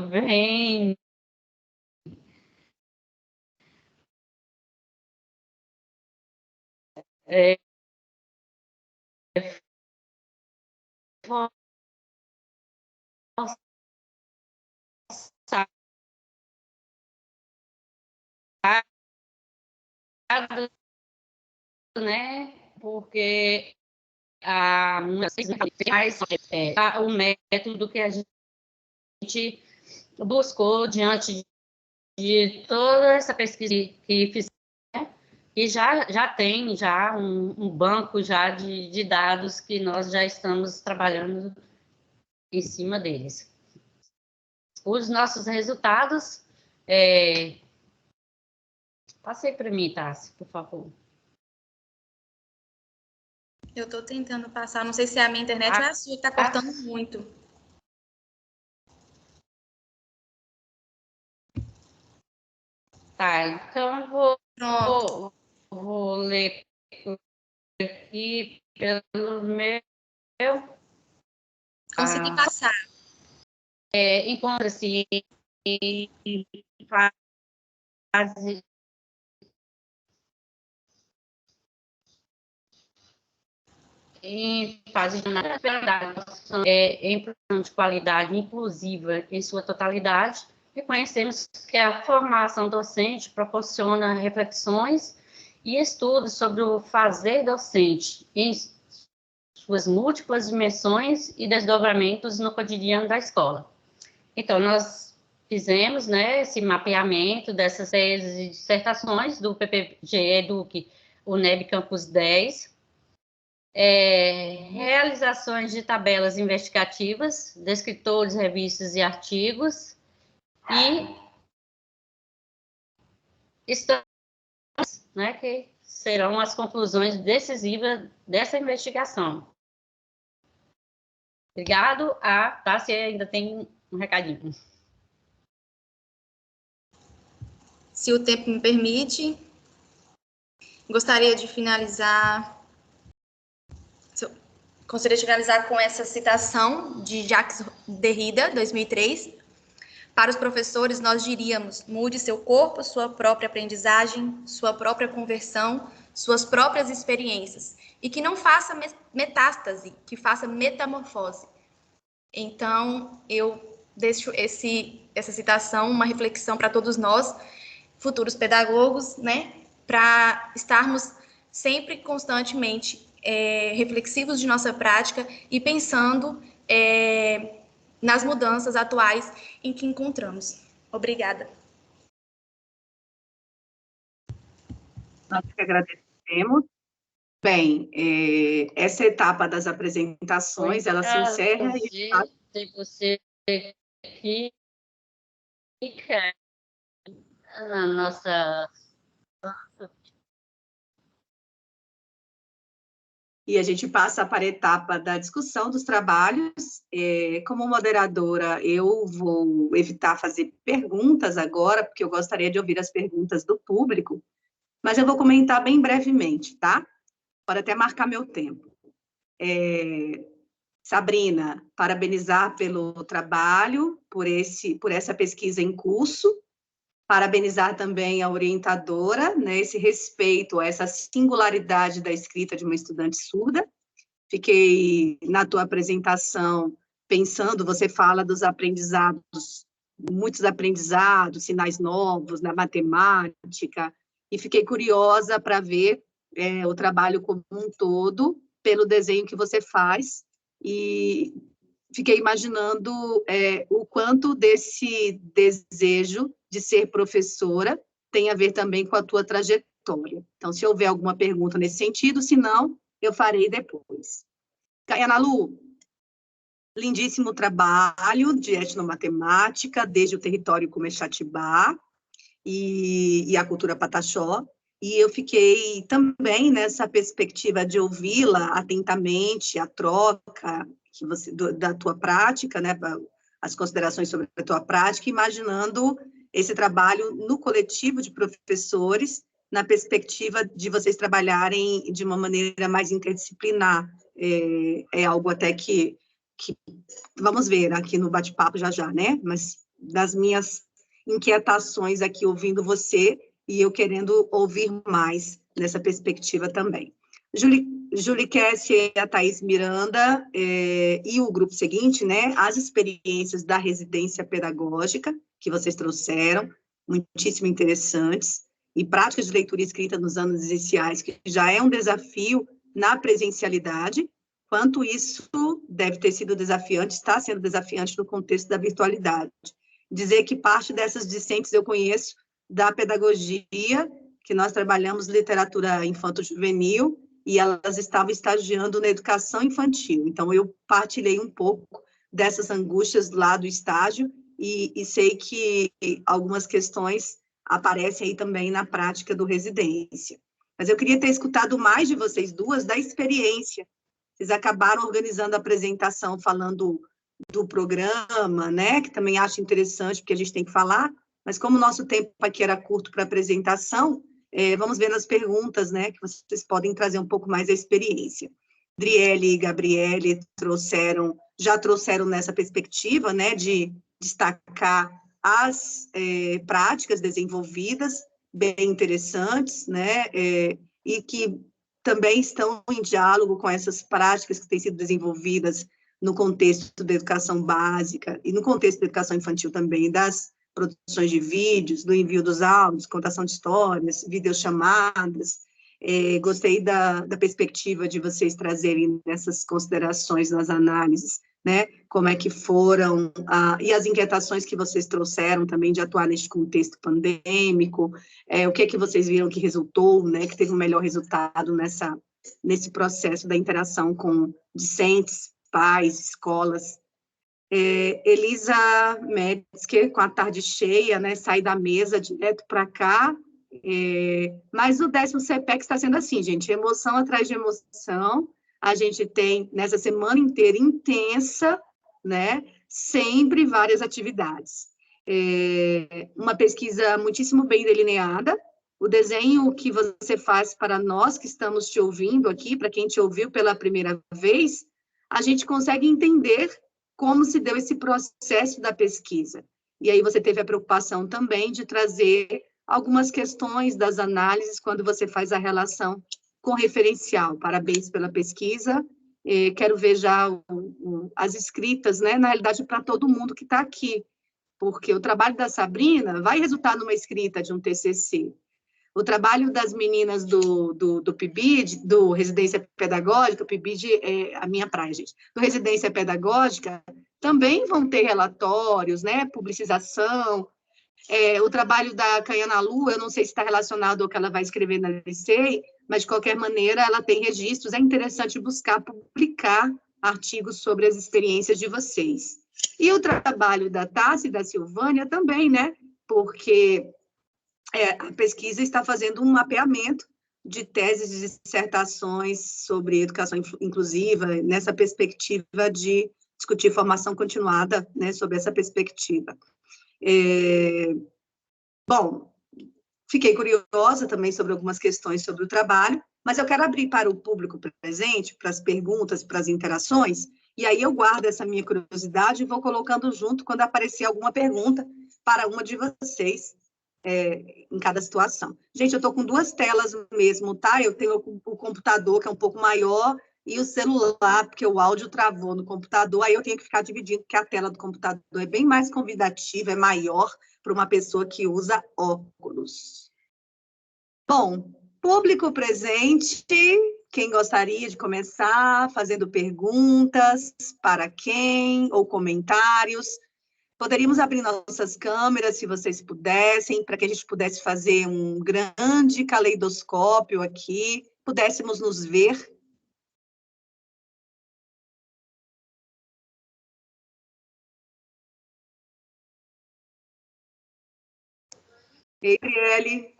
bem né? Porque o método que a gente buscou diante de toda essa pesquisa que fiz, né? E já tem um banco já de dados que nós já estamos trabalhando em cima deles. Os nossos resultados, passei para mim, Tassi, por favor. Eu estou tentando passar, não sei se é a minha internet ou é a sua, que está cortando muito. Tá, então vou ler aqui pelo meu. Consegui passar. Encontra-se em fase de em produção de qualidade inclusiva em sua totalidade, reconhecemos que a formação docente proporciona reflexões e estudos sobre o fazer docente em suas múltiplas dimensões e desdobramentos no cotidiano da escola. Então, nós fizemos, né, esse mapeamento dessas teses e dissertações do PPG Educ UNEB Campus 10, realizações de tabelas investigativas, descritores, revistas e artigos, e estamos, né, que serão as conclusões decisivas dessa investigação. Obrigado. Tassi ainda tem um recadinho. Se o tempo me permite, gostaria de finalizar com essa citação de Jacques Derrida, 2003. Para os professores, nós diríamos: mude seu corpo, sua própria aprendizagem, sua própria conversão, suas próprias experiências. E que não faça metástase, que faça metamorfose. Então, eu deixo essa citação, uma reflexão para todos nós, futuros pedagogos, né? Para estarmos sempre, constantemente, reflexivos de nossa prática e pensando nas mudanças atuais em que encontramos. Obrigada. Nós que agradecemos. Bem, essa etapa das apresentações, ela se encerra e você fica na nossa... E a gente passa para a etapa da discussão dos trabalhos. Como moderadora, eu vou evitar fazer perguntas agora, porque eu gostaria de ouvir as perguntas do público, mas eu vou comentar bem brevemente, tá? Pode até marcar meu tempo. Sabrina, parabenizar pelo trabalho, por essa pesquisa em curso, parabenizar também a orientadora, né, esse respeito a essa singularidade da escrita de uma estudante surda. Fiquei, na tua apresentação, pensando, você fala dos aprendizados, muitos aprendizados, sinais novos na matemática, e fiquei curiosa para ver o trabalho como um todo, pelo desenho que você faz, e fiquei imaginando o quanto desse desejo de ser professora tem a ver também com a tua trajetória. Então, se houver alguma pergunta nesse sentido, se não, eu farei depois. Ana Lu, lindíssimo trabalho de etnomatemática, desde o território Comexatibá e a cultura Pataxó, e eu fiquei também nessa perspectiva de ouvi-la atentamente, a troca da tua prática, né, as considerações sobre a tua prática, imaginando esse trabalho no coletivo de professores, na perspectiva de vocês trabalharem de uma maneira mais interdisciplinar. É algo até que vamos ver aqui no bate-papo já, né? Mas das minhas inquietações aqui ouvindo você e eu querendo ouvir mais nessa perspectiva também. Julie Kess e a Thaís Miranda e o grupo seguinte, né? As experiências da residência pedagógica que vocês trouxeram, muitíssimo interessantes, e práticas de leitura e escrita nos anos iniciais, que já é um desafio na presencialidade, quanto isso deve ter sido desafiante, está sendo desafiante no contexto da virtualidade. Dizer que parte dessas discentes eu conheço da pedagogia, que nós trabalhamos literatura infanto-juvenil, e elas estavam estagiando na educação infantil. Então, eu partilhei um pouco dessas angústias lá do estágio, e sei que algumas questões aparecem aí também na prática do residência. Mas eu queria ter escutado mais de vocês duas da experiência. Vocês acabaram organizando a apresentação falando do programa, né, que também acho interessante, porque a gente tem que falar, mas como o nosso tempo aqui era curto para apresentação, vamos ver nas perguntas, né, que vocês podem trazer um pouco mais a experiência. Driele e Gabriele já trouxeram nessa perspectiva, né, de destacar as práticas desenvolvidas, bem interessantes, né, e que também estão em diálogo com essas práticas que têm sido desenvolvidas no contexto da educação básica e no contexto da educação infantil também, das produções de vídeos, do envio dos áudios, contação de histórias, videochamadas. Gostei da perspectiva de vocês trazerem essas considerações nas análises, né, como é que foram, e as inquietações que vocês trouxeram também de atuar neste contexto pandêmico, o que é que vocês viram que resultou, né, que teve um melhor resultado nesse processo da interação com discentes, pais, escolas. Elisa Metzger, com a tarde cheia, né, sai da mesa direto para cá, mas o 10º CPEC está sendo assim, gente, emoção atrás de emoção. A gente tem, nessa semana inteira intensa, né, sempre várias atividades. Uma pesquisa muitíssimo bem delineada, o desenho que você faz para nós que estamos te ouvindo aqui, para quem te ouviu pela primeira vez, a gente consegue entender como se deu esse processo da pesquisa. E aí você teve a preocupação também de trazer algumas questões das análises quando você faz a relação com referencial. Parabéns pela pesquisa. Quero ver já as escritas, né, na realidade, para todo mundo que está aqui, porque o trabalho da Sabrina vai resultar numa escrita de um TCC. O trabalho das meninas do PIBID, do Residência Pedagógica, o PIBID é a minha praia, gente, do Residência Pedagógica, também vão ter relatórios, né, publicização, O trabalho da Caiana Lu, eu não sei se está relacionado ao que ela vai escrever na Licei, mas, de qualquer maneira, ela tem registros. É interessante buscar publicar artigos sobre as experiências de vocês. E o trabalho da Tassi e da Silvânia também, né? Porque a pesquisa está fazendo um mapeamento de teses e dissertações sobre educação inclusiva, nessa perspectiva de discutir formação continuada, né, sobre essa perspectiva. Bom, fiquei curiosa também sobre algumas questões sobre o trabalho, mas eu quero abrir para o público presente, para as perguntas, para as interações, e aí eu guardo essa minha curiosidade e vou colocando junto quando aparecer alguma pergunta para uma de vocês, em cada situação. Gente, eu estou com 2 telas mesmo, tá? Eu tenho o computador, que é um pouco maior, e o celular, porque o áudio travou no computador, aí eu tenho que ficar dividindo, porque a tela do computador é bem mais convidativa, é maior para uma pessoa que usa óculos. Bom, público presente, quem gostaria de começar fazendo perguntas, para quem, ou comentários? Poderíamos abrir nossas câmeras, se vocês pudessem, para que a gente pudesse fazer um grande caleidoscópio aqui, pudéssemos nos ver. Ei, Brielle.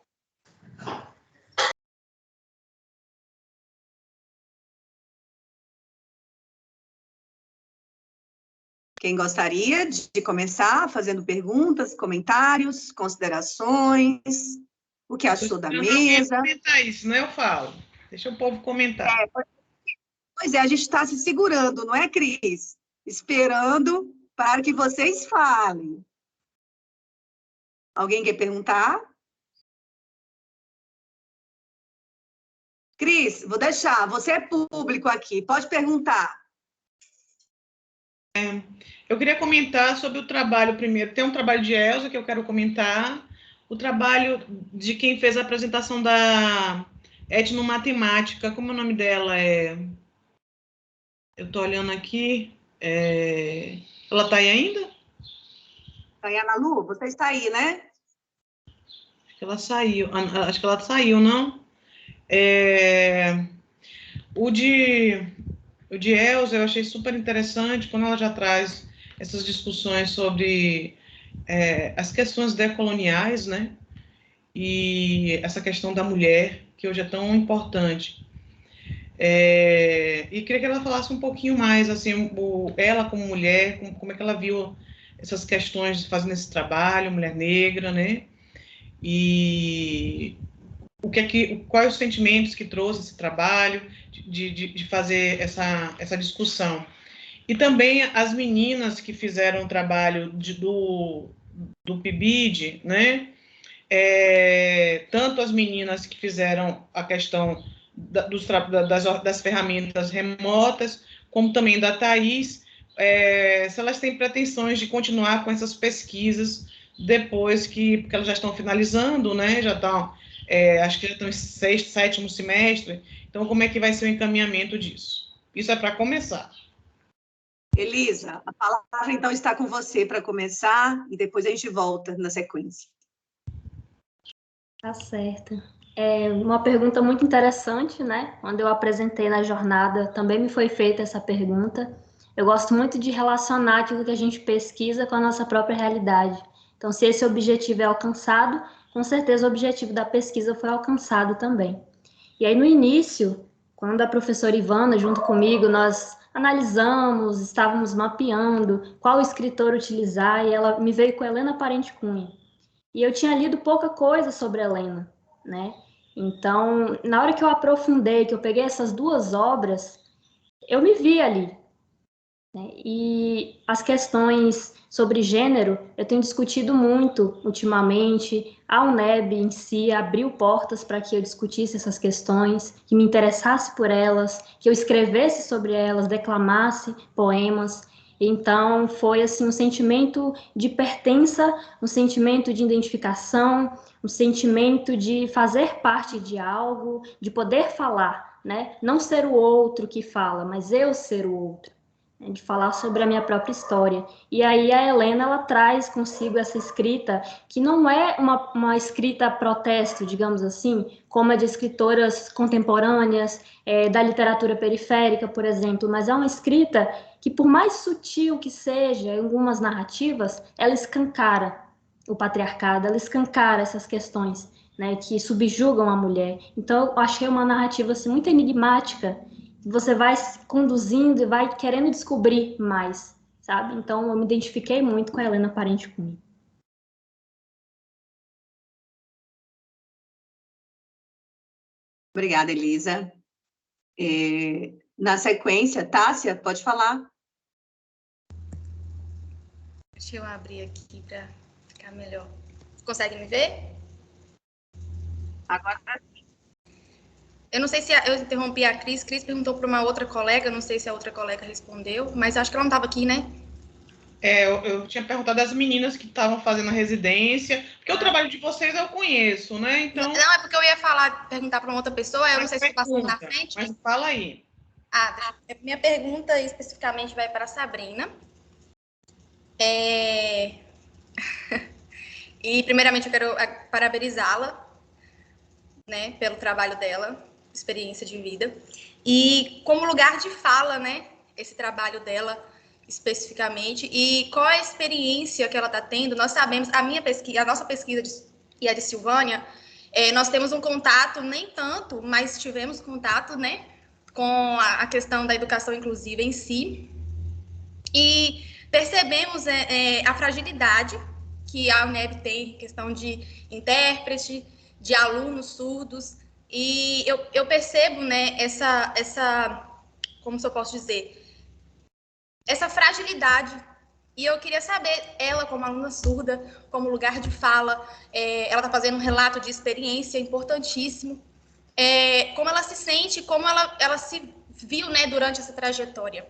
Quem gostaria de começar fazendo perguntas, comentários, considerações? O que achou da mesa? Comentar isso, né? Eu falo. Deixa o povo comentar. Pois é, a gente está se segurando, não é, Cris? Esperando para que vocês falem. Alguém quer perguntar? Cris, vou deixar. Você é público aqui, pode perguntar. Eu queria comentar sobre o trabalho primeiro. Tem um trabalho de Elza que eu quero comentar. O trabalho de quem fez a apresentação da etnomatemática. Como é o nome dela? Eu estou olhando aqui. Ela está aí ainda? Caiana Lu, você está aí, né? Acho que ela saiu. Acho que ela saiu, não? O de Elza eu achei super interessante, quando ela já traz essas discussões sobre as questões decoloniais, né? E essa questão da mulher, que hoje é tão importante. E queria que ela falasse um pouquinho mais, assim, ela como mulher, como é que ela viu essas questões fazendo esse trabalho, mulher negra, né? E quais os sentimentos que trouxe esse trabalho de fazer essa discussão. E também as meninas que fizeram o trabalho do PIBID, né? Tanto as meninas que fizeram a questão das ferramentas remotas, como também da Thaís, se elas têm pretensões de continuar com essas pesquisas depois porque elas já estão finalizando, né? Já estão, acho que já estão em 6º, 7º semestre. Então, como é que vai ser o encaminhamento disso? Isso é para começar. Elisa, a palavra, então, está com você para começar, e depois a gente volta na sequência. Tá certo. Uma pergunta muito interessante, né? Quando eu apresentei na jornada, também me foi feita essa pergunta. Eu gosto muito de relacionar aquilo que a gente pesquisa com a nossa própria realidade. Então, se esse objetivo é alcançado, com certeza o objetivo da pesquisa foi alcançado também. E aí, no início, quando a professora Ivana, junto comigo, nós analisamos, estávamos mapeando qual escritor utilizar, e ela me veio com Helena Parente Cunha. E eu tinha lido pouca coisa sobre Helena, né? Então, na hora que eu aprofundei, que eu peguei essas 2 obras, eu me vi ali, né? E as questões sobre gênero, eu tenho discutido muito ultimamente. A UNEB em si abriu portas para que eu discutisse essas questões, que me interessasse por elas, que eu escrevesse sobre elas, declamasse poemas. Então, foi assim, um sentimento de pertença, um sentimento de identificação, um sentimento de fazer parte de algo, de poder falar, né? Não ser o outro que fala, mas eu ser o outro. né, de falar sobre a minha própria história. E aí a Helena, ela traz consigo essa escrita, que não é uma escrita protesto, digamos assim, como a de escritoras contemporâneas, da literatura periférica, por exemplo, mas é uma escrita que, por mais sutil que seja, em algumas narrativas, ela escancara o patriarcado, ela escancara essas questões, né, que subjugam a mulher. Então, eu achei uma narrativa assim, muito enigmática, você vai se conduzindo e vai querendo descobrir mais, sabe? Então, eu me identifiquei muito com a Helena Parente Cunha. Obrigada, Elisa. Na sequência, Tássia, pode falar. Deixa eu abrir aqui para ficar melhor. Consegue me ver? Agora sim. Eu não sei se eu interrompi a Cris. Cris perguntou para uma outra colega, não sei se a outra colega respondeu, mas acho que ela não estava aqui, né? Eu tinha perguntado às meninas que estavam fazendo a residência, porque o trabalho de vocês eu conheço, né? Então... Não, é porque eu ia perguntar para uma outra pessoa, eu não sei se estou passando na frente. Mas fala aí. Minha pergunta especificamente vai para a Sabrina. E, primeiramente, eu quero parabenizá-la, né, pelo trabalho dela, experiência de vida. E como lugar de fala, né, esse trabalho dela especificamente, e qual a experiência que ela está tendo. Nós sabemos, a nossa pesquisa e a de Silvânia, nós temos um contato, nem tanto, mas tivemos contato, né, com a questão da educação inclusiva em si, e percebemos a fragilidade que a UNEB tem em questão de intérprete, de alunos surdos, e eu percebo, né, como eu posso dizer, essa fragilidade. E eu queria saber, ela como aluna surda, como lugar de fala, ela está fazendo um relato de experiência importantíssimo, como ela se sente, como ela se viu, né, durante essa trajetória.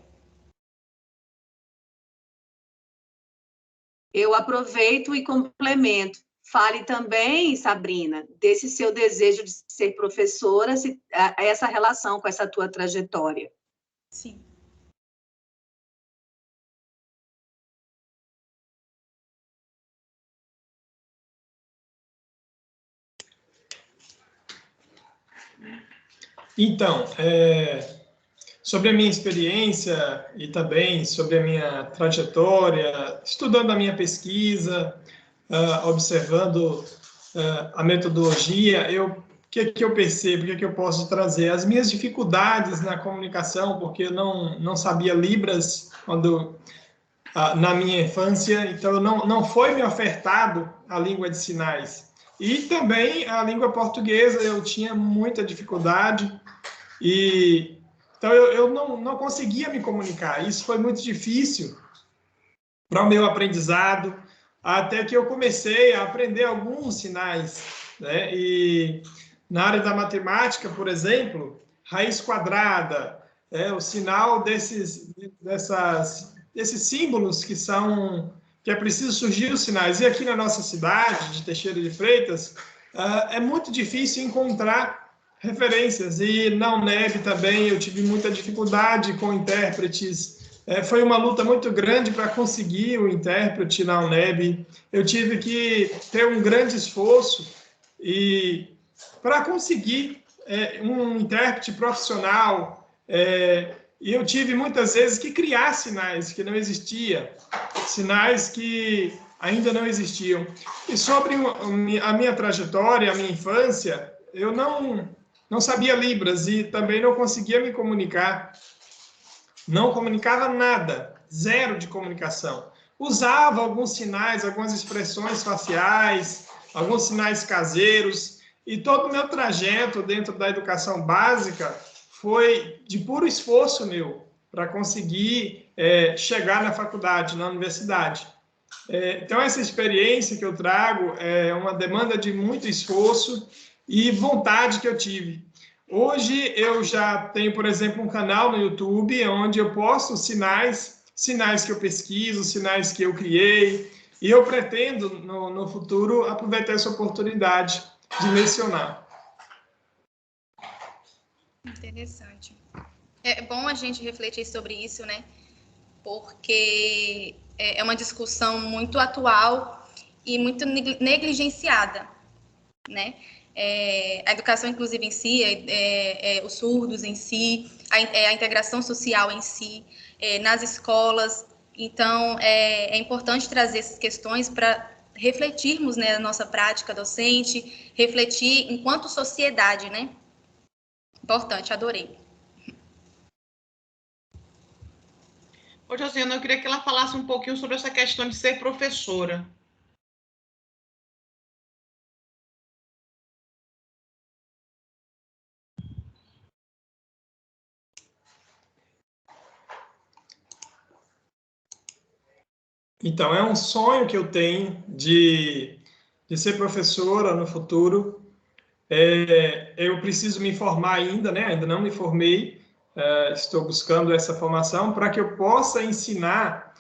Eu aproveito e complemento. Fale também, Sabrina, desse seu desejo de ser professora, essa relação com essa tua trajetória. Sim. Então, sobre a minha experiência e também sobre a minha trajetória, estudando a minha pesquisa, observando a metodologia, o que eu percebo, o que eu posso trazer? As minhas dificuldades na comunicação, porque eu não sabia Libras na minha infância, então não foi me ofertado a língua de sinais. E também a língua portuguesa eu tinha muita dificuldade, então eu não conseguia me comunicar. Isso foi muito difícil para o meu aprendizado, até que eu comecei a aprender alguns sinais, né? E na área da matemática, por exemplo, raiz quadrada, o sinal desses símbolos que é preciso surgir os sinais. E aqui na nossa cidade, de Teixeira de Freitas, é muito difícil encontrar referências. E na UNEB também eu tive muita dificuldade com intérpretes. Foi uma luta muito grande para conseguir o intérprete na UNEB. Eu tive que ter um grande esforço para conseguir um intérprete profissional. E eu tive muitas vezes que criar sinais que não existiam, sinais que ainda não existiam. E sobre a minha trajetória, a minha infância, eu não sabia Libras e também não conseguia me comunicar. Não comunicava nada, zero de comunicação. Usava alguns sinais, algumas expressões faciais, alguns sinais caseiros, e todo o meu trajeto dentro da educação básica foi de puro esforço meu para conseguir chegar na faculdade, na universidade. Então, essa experiência que eu trago é uma demanda de muito esforço e vontade que eu tive. Hoje eu já tenho, por exemplo, um canal no YouTube onde eu posto sinais que eu pesquiso, sinais que eu criei, e eu pretendo, no futuro, aproveitar essa oportunidade de mencionar. Interessante. É bom a gente refletir sobre isso, né? porque é uma discussão muito atual e muito negligenciada, né? A educação inclusiva em si, os surdos em si, a integração social em si, nas escolas. Então, é importante trazer essas questões para refletirmos, né, na nossa prática docente, refletir enquanto sociedade, né? Importante, adorei. Ô, Josiana, eu queria que ela falasse um pouquinho sobre essa questão de ser professora. Então, é um sonho que eu tenho de ser professora no futuro. Eu preciso me formar ainda, né? Ainda não me formei, estou buscando essa formação para que eu possa ensinar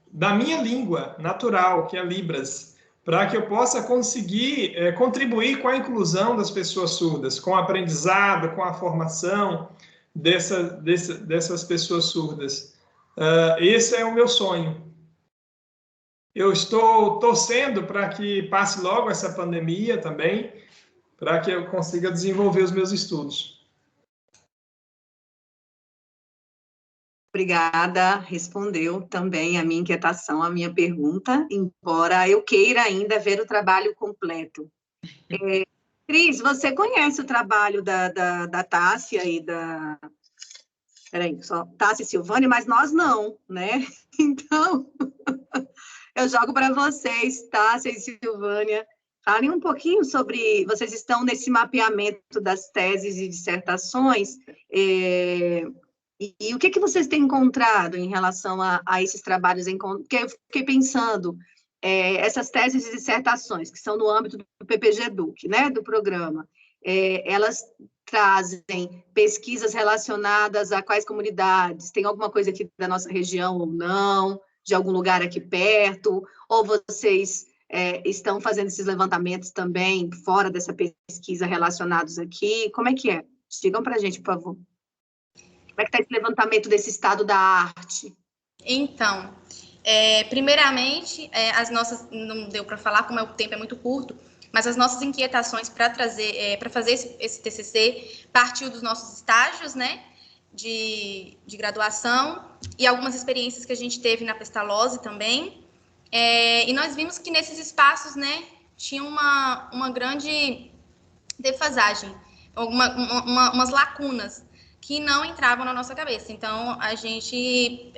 da minha língua natural, que é Libras, para que eu possa conseguir contribuir com a inclusão das pessoas surdas, com o aprendizado, com a formação dessas pessoas surdas. Esse é o meu sonho. Eu estou torcendo para que passe logo essa pandemia também, para que eu consiga desenvolver os meus estudos. Obrigada, respondeu também a minha inquietação, a minha pergunta, embora eu queira ainda ver o trabalho completo. Cris, você conhece o trabalho da Tássia e da... Peraí, só Tássia e Silvânia, mas nós não, né? Então, eu jogo para vocês, Tássia e Silvânia, falem um pouquinho sobre... Vocês estão nesse mapeamento das teses e dissertações, e o que vocês têm encontrado em relação a esses trabalhos? Porque eu fiquei pensando, essas teses e dissertações, que são no âmbito do PPG-EDUC, né, do programa, elas trazem pesquisas relacionadas a quais comunidades? Tem alguma coisa aqui da nossa região ou não? De algum lugar aqui perto? Ou vocês estão fazendo esses levantamentos também fora dessa pesquisa relacionados aqui? Como é que é? Digam para a gente, por favor. Como é que está esse levantamento desse estado da arte? Então, primeiramente, as nossas, não deu para falar, como o tempo é muito curto, mas as nossas inquietações para fazer esse TCC partiu dos nossos estágios, né, de graduação e algumas experiências que a gente teve na Pestalozzi também, e nós vimos que nesses espaços, né, tinha uma grande defasagem, umas lacunas que não entravam na nossa cabeça. Então, a gente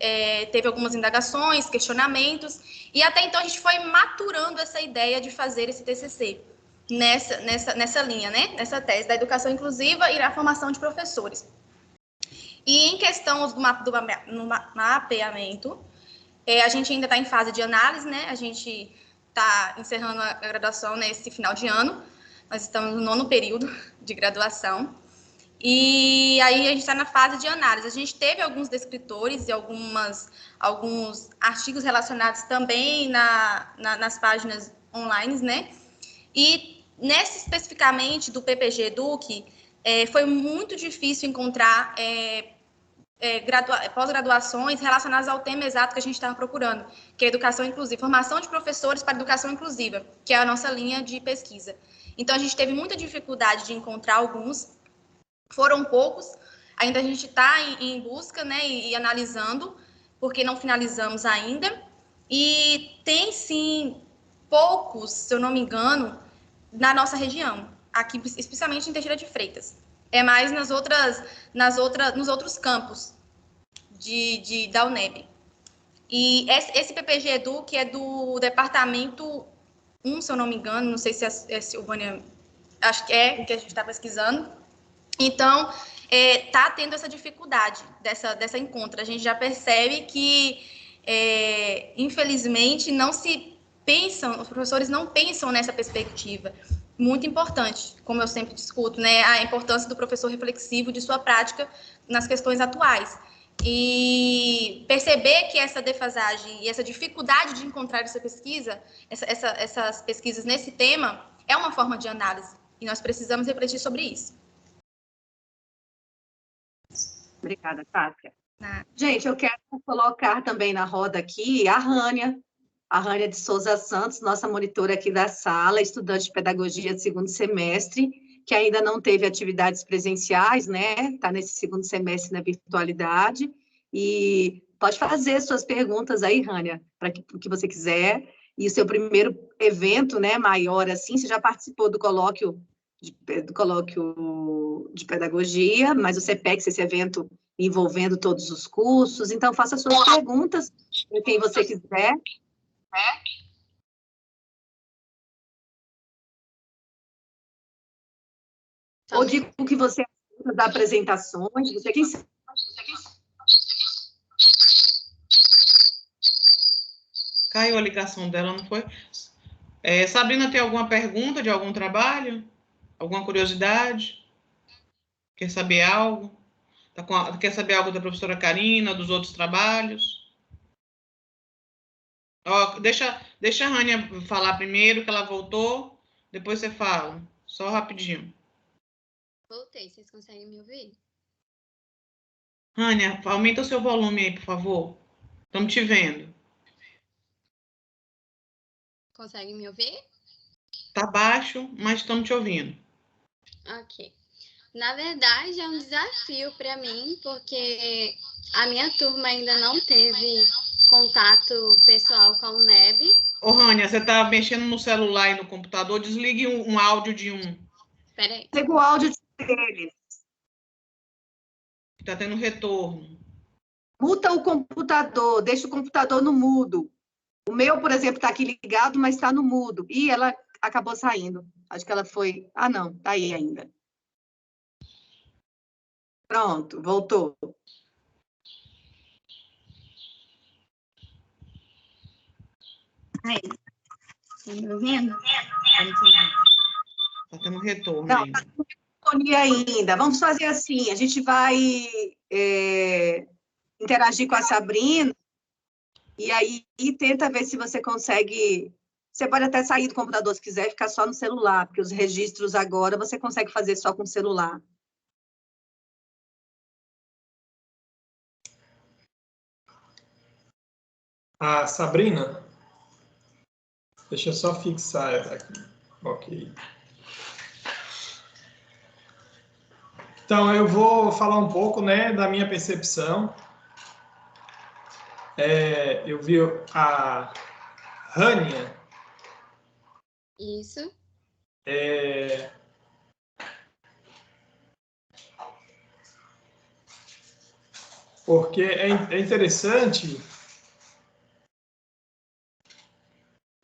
teve algumas indagações, questionamentos, e até então a gente foi maturando essa ideia de fazer esse TCC nessa linha, né? Nessa tese da educação inclusiva e da formação de professores. E em questão do mapeamento, a gente ainda está em fase de análise, né? A gente está encerrando a graduação nesse final de ano, nós estamos no 9º período de graduação, e aí a gente está na fase de análise. A gente teve alguns descritores e alguns artigos relacionados também nas páginas online, né? E nesse especificamente do PPG-EDUC, foi muito difícil encontrar pós-graduações relacionadas ao tema exato que a gente estava procurando, que é educação inclusiva, formação de professores para educação inclusiva, que é a nossa linha de pesquisa. Então, a gente teve muita dificuldade de encontrar alguns, foram poucos, ainda a gente está em busca, né, e analisando, porque não finalizamos ainda, e tem, sim, poucos, se eu não me engano, na nossa região, aqui, especialmente em Teixeira de Freitas. É mais nos outros campos da UNEB. E esse PPG-EDU, que é do departamento 1, se eu não me engano, não sei se é Silvânia, acho que é o que a gente está pesquisando. Então, está tendo essa dificuldade dessa encontro. A gente já percebe que, infelizmente, os professores não pensam nessa perspectiva. Muito importante, como eu sempre discuto, né, a importância do professor reflexivo de sua prática nas questões atuais. E perceber que essa defasagem e essa dificuldade de encontrar essas pesquisas nesse tema é uma forma de análise, e nós precisamos refletir sobre isso. Obrigada, Tássia. Gente, eu quero colocar também na roda aqui a Rânia de Souza Santos, nossa monitora aqui da sala, estudante de pedagogia de segundo semestre, que ainda não teve atividades presenciais, né? Está nesse segundo semestre na virtualidade. E pode fazer suas perguntas aí, Rânia, para o que você quiser. E o seu primeiro evento, né, maior assim, você já participou do colóquio de pedagogia, mas o CPEX, esse evento envolvendo todos os cursos. Então, faça suas perguntas para quem você quiser. Ou diga o que você acha das apresentações. Você quem sabe. Caiu a ligação dela, não foi? Sabrina, tem alguma pergunta de algum trabalho? Alguma curiosidade? Quer saber algo? Quer saber algo da professora Karina, dos outros trabalhos? Deixa a Rânia falar primeiro, que ela voltou. Depois você fala. Só rapidinho. Voltei, vocês conseguem me ouvir? Rânia, aumenta o seu volume aí, por favor. Estamos te vendo. Conseguem me ouvir? Tá baixo, mas estamos te ouvindo. Ok. Na verdade, é um desafio para mim, porque a minha turma ainda não teve contato pessoal com o NEB. Ô, Rânia, você está mexendo no celular e no computador? Desligue um áudio de um. Peraí. Pega o áudio deles. Está tendo retorno. Muta o computador, deixa o computador no mudo. O meu, por exemplo, está aqui ligado, mas está no mudo. E ela acabou saindo. Acho que ela foi... Ah, não, está aí ainda. Pronto, voltou. Aí, tá me ouvindo? Está tendo retorno não, ainda. Está com sintonia ainda. Vamos fazer assim, a gente vai interagir com a Sabrina e aí tenta ver se você consegue... Você pode até sair do computador se quiser e ficar só no celular, porque os registros agora você consegue fazer só com o celular. A Sabrina, deixa eu só fixar ela aqui. Ok. Então, eu vou falar um pouco, né, da minha percepção. Eu vi a Rânia. Isso. Porque é interessante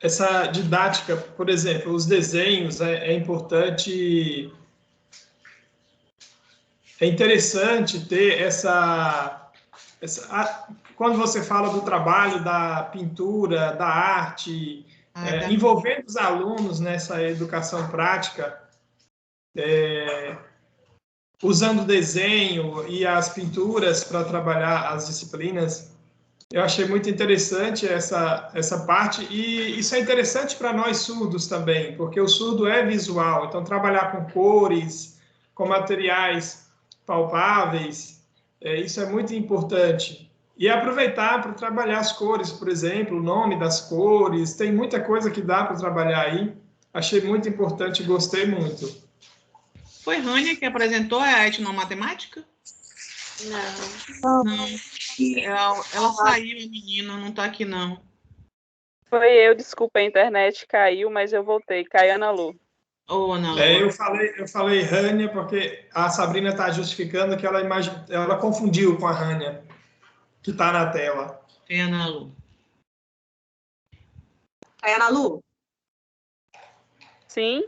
essa didática, por exemplo, os desenhos, é importante, é interessante ter quando você fala do trabalho da pintura, da arte, envolvendo os alunos nessa educação prática, usando o desenho e as pinturas para trabalhar as disciplinas. Eu achei muito interessante essa parte, e isso é interessante para nós surdos também, porque o surdo é visual, então trabalhar com cores, com materiais palpáveis, isso é muito importante. E aproveitar para trabalhar as cores, por exemplo, o nome das cores, tem muita coisa que dá para trabalhar aí. Achei muito importante, gostei muito. Foi Rânia que apresentou a etnomatemática? Não. Ela saiu, menina, não está aqui, não. Foi eu, desculpa, a internet caiu, mas eu voltei. Caiu Ana Lu. Oh, Ana Lu. Eu falei Rânia porque a Sabrina está justificando que ela confundiu com a Rânia, que está na tela. É Ana Lu. É Ana Lu? Sim.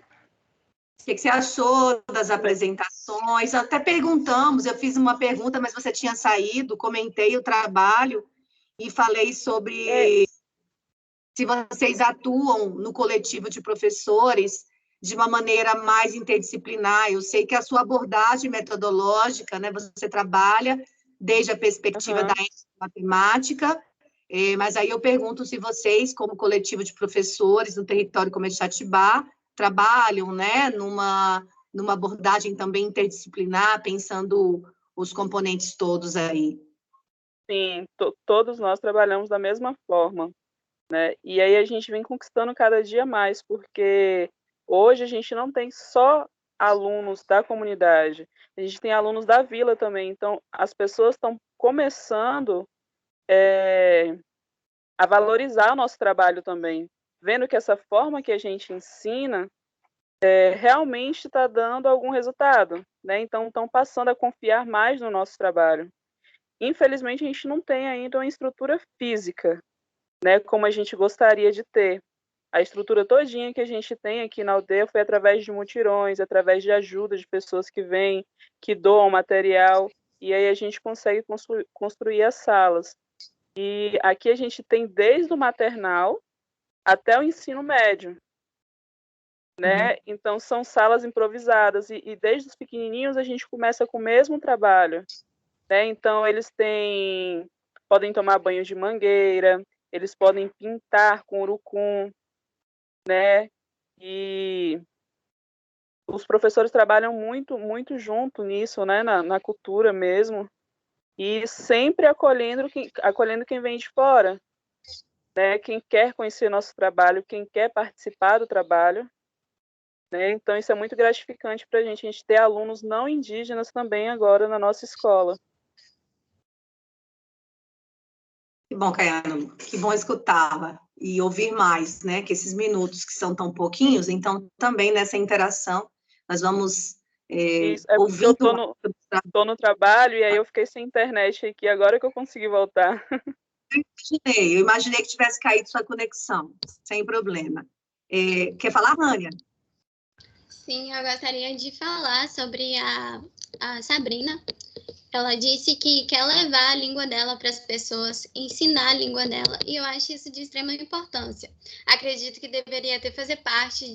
O que você achou das apresentações? Até perguntamos, eu fiz uma pergunta, mas você tinha saído, comentei o trabalho e falei sobre se vocês atuam no coletivo de professores de uma maneira mais interdisciplinar. Eu sei que a sua abordagem metodológica, né, você trabalha desde a perspectiva da matemática, mas aí eu pergunto se vocês, como coletivo de professores no território como Ixatibá, trabalham, né, numa abordagem também interdisciplinar, pensando os componentes todos aí. Sim, todos nós trabalhamos da mesma forma, né? E aí a gente vem conquistando cada dia mais, porque hoje a gente não tem só alunos da comunidade, a gente tem alunos da vila também. Então, as pessoas estão começando a valorizar o nosso trabalho também, vendo que essa forma que a gente ensina realmente está dando algum resultado, né? Então, estão passando a confiar mais no nosso trabalho. Infelizmente, a gente não tem ainda uma estrutura física, né, como a gente gostaria de ter. A estrutura todinha que a gente tem aqui na aldeia foi através de mutirões, através de ajuda de pessoas que vêm, que doam material, e aí a gente consegue construir as salas. E aqui a gente tem desde o maternal até o ensino médio, né? Então são salas improvisadas e desde os pequenininhos a gente começa com o mesmo trabalho, né? Então eles podem tomar banho de mangueira, eles podem pintar com urucum, né? E os professores trabalham muito junto nisso, né? Na cultura mesmo, e sempre acolhendo quem vem de fora, né? Quem quer conhecer nosso trabalho, quem quer participar do trabalho, né? Então isso é muito gratificante para a gente ter alunos não indígenas também agora na nossa escola. Que bom, Caiano, que bom escutá-la e ouvir mais, né? Que esses minutos que são tão pouquinhos, então também nessa interação nós vamos Isso, é porque ouvindo. eu tô no trabalho e aí eu fiquei sem internet aqui, agora que eu consegui voltar. Eu imaginei que tivesse caído sua conexão, sem problema. Quer falar, Rânia? Sim, eu gostaria de falar sobre a Sabrina. Ela disse que quer levar a língua dela para as pessoas, ensinar a língua dela, e eu acho isso de extrema importância. Acredito que deveria fazer parte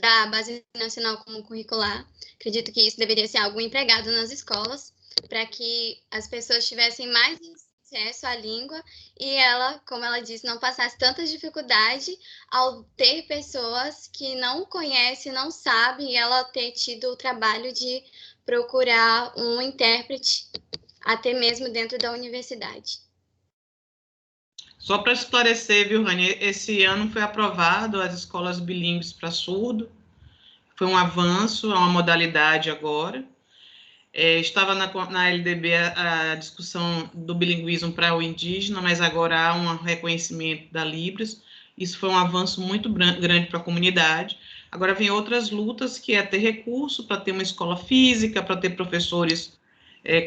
da Base Nacional Comum Curricular. Acredito que isso deveria ser algo empregado nas escolas, para que as pessoas tivessem mais acesso à língua e ela, como ela disse, não passasse tanta dificuldade ao ter pessoas que não conhecem, não sabem, e ela ter tido o trabalho de procurar um intérprete, até mesmo dentro da universidade. Só para esclarecer, viu, Rani, esse ano foi aprovado as escolas bilíngues para surdo, foi um avanço, é uma modalidade agora. Estava na LDB a discussão do bilinguismo para o indígena, mas agora há um reconhecimento da Libras. Isso foi um avanço muito grande para a comunidade. Agora vem outras lutas, que é ter recurso para ter uma escola física, para ter professores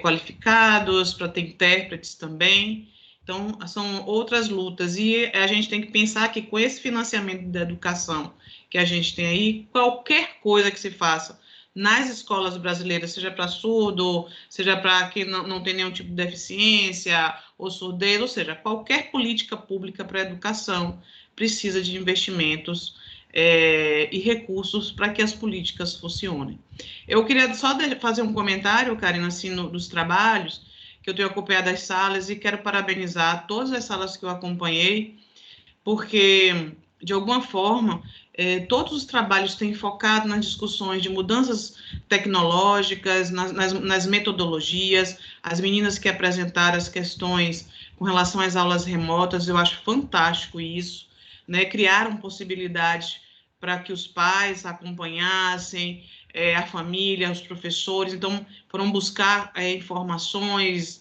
qualificados, para ter intérpretes também. Então, são outras lutas. E a gente tem que pensar que com esse financiamento da educação que a gente tem aí, qualquer coisa que se faça nas escolas brasileiras, seja para surdo, seja para quem não tem nenhum tipo de deficiência ou surdez, ou seja, qualquer política pública para a educação precisa de investimentos e recursos para que as políticas funcionem. Eu queria só fazer um comentário, Karina, assim, dos trabalhos, que eu tenho acompanhado as salas, e quero parabenizar todas as salas que eu acompanhei, porque, de alguma forma, todos os trabalhos têm focado nas discussões de mudanças tecnológicas, nas metodologias. As meninas que apresentaram as questões com relação às aulas remotas, eu acho fantástico isso, né? Criaram possibilidades para que os pais acompanhassem, a família, os professores. Então, foram buscar informações,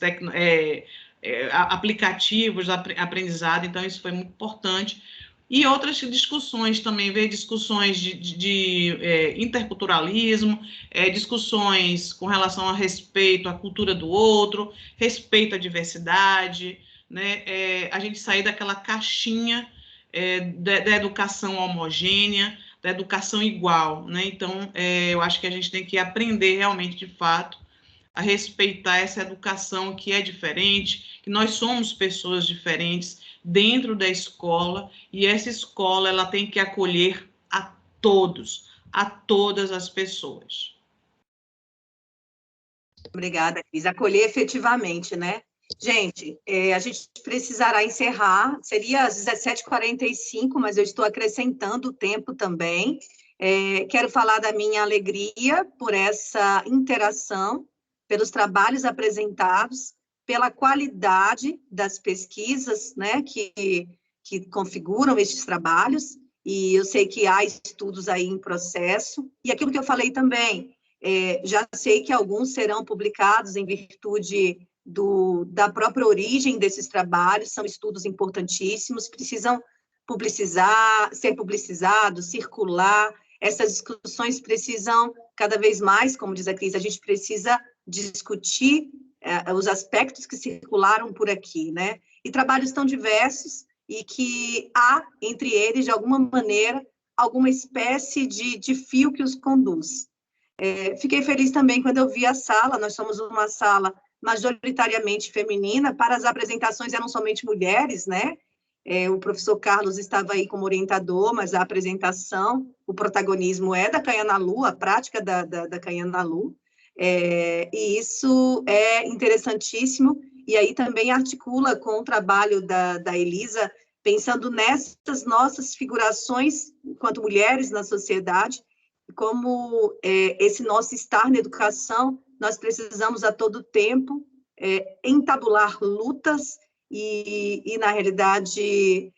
aplicativos de aprendizado. Então, isso foi muito importante. E outras discussões também, ver discussões de interculturalismo, discussões com relação a respeito à cultura do outro, respeito à diversidade, né? A gente sair daquela caixinha da educação homogênea, da educação igual, né? Então, eu acho que a gente tem que aprender realmente, de fato, a respeitar essa educação que é diferente, que nós somos pessoas diferentes dentro da escola, e essa escola ela tem que acolher a todos, a todas as pessoas. Obrigada, Cris. Acolher efetivamente, né? Gente, a gente precisará encerrar, seria às 17h45, mas eu estou acrescentando o tempo também. Quero falar da minha alegria por essa interação, pelos trabalhos apresentados, pela qualidade das pesquisas, né, que configuram estes trabalhos, e eu sei que há estudos aí em processo, e aquilo que eu falei também, já sei que alguns serão publicados em virtude da própria origem desses trabalhos, são estudos importantíssimos, precisam ser publicizados, circular, essas discussões precisam cada vez mais, como diz a Cris, a gente precisa discutir os aspectos que circularam por aqui, né? E trabalhos tão diversos e que há, entre eles, de alguma maneira, alguma espécie de fio que os conduz. Fiquei feliz também quando eu vi a sala, nós somos uma sala majoritariamente feminina, para as apresentações eram somente mulheres, né? O professor Carlos estava aí como orientador, mas a apresentação, o protagonismo é da Caiana Lu, a prática da Caiana Lu, e isso é interessantíssimo, e aí também articula com o trabalho da Elisa, pensando nessas nossas figurações enquanto mulheres na sociedade, como esse nosso estar na educação, nós precisamos a todo tempo entabular lutas e na realidade,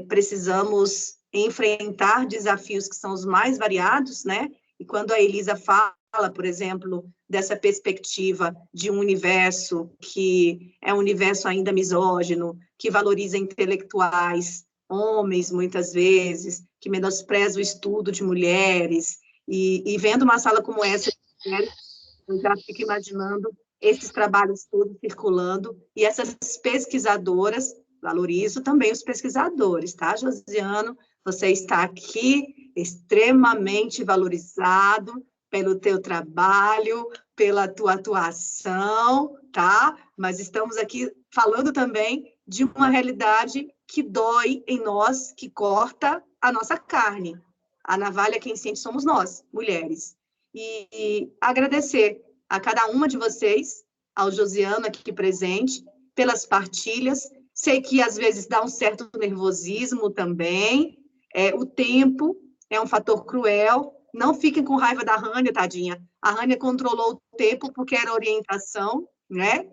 precisamos enfrentar desafios que são os mais variados, né? E quando a Elisa fala, por exemplo, dessa perspectiva de um universo que é um universo ainda misógino, que valoriza intelectuais, homens, muitas vezes, que menospreza o estudo de mulheres, e vendo uma sala como essa, eu já fico imaginando esses trabalhos todos circulando, e essas pesquisadoras, valorizo também os pesquisadores, tá, Josiano? Você está aqui extremamente valorizado pelo teu trabalho, pela tua atuação, tá? Mas estamos aqui falando também de uma realidade que dói em nós, que corta a nossa carne. A navalha quem sente somos nós, mulheres. E agradecer a cada uma de vocês, ao Josiano aqui presente, pelas partilhas. Sei que às vezes dá um certo nervosismo também. O tempo é um fator cruel. Não fiquem com raiva da Rânia, tadinha. A Rânia controlou o tempo porque era orientação, né?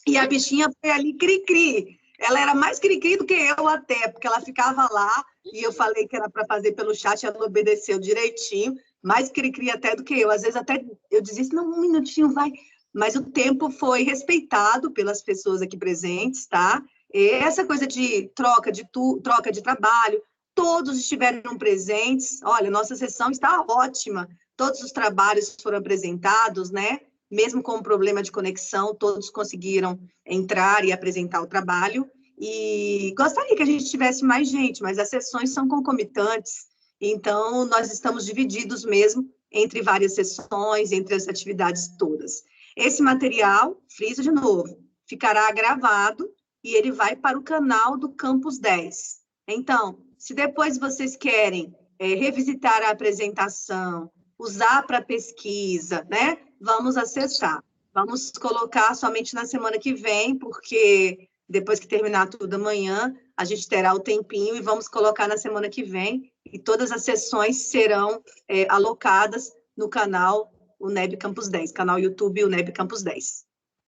E a bichinha foi ali cri-cri. Ela era mais cri-cri do que eu até, porque ela ficava lá e eu falei que era para fazer pelo chat, ela obedeceu direitinho, mais cri-cri até do que eu. Às vezes até eu dizia assim, não, um minutinho, vai. Mas o tempo foi respeitado pelas pessoas aqui presentes, tá? E essa coisa de troca de trabalho, todos estiveram presentes. Olha, nossa sessão está ótima. Todos os trabalhos foram apresentados, né? Mesmo com um problema de conexão, todos conseguiram entrar e apresentar o trabalho. E gostaria que a gente tivesse mais gente, mas as sessões são concomitantes. Então, nós estamos divididos mesmo entre várias sessões, entre as atividades todas. Esse material, friso de novo, ficará gravado e ele vai para o canal do Campus 10. Então, se depois vocês querem revisitar a apresentação, usar para pesquisa, né? Vamos acessar. Vamos colocar somente na semana que vem, porque depois que terminar tudo amanhã, a gente terá o tempinho e vamos colocar na semana que vem, e todas as sessões serão alocadas no canal UNEB Campus 10, canal YouTube UNEB Campus 10.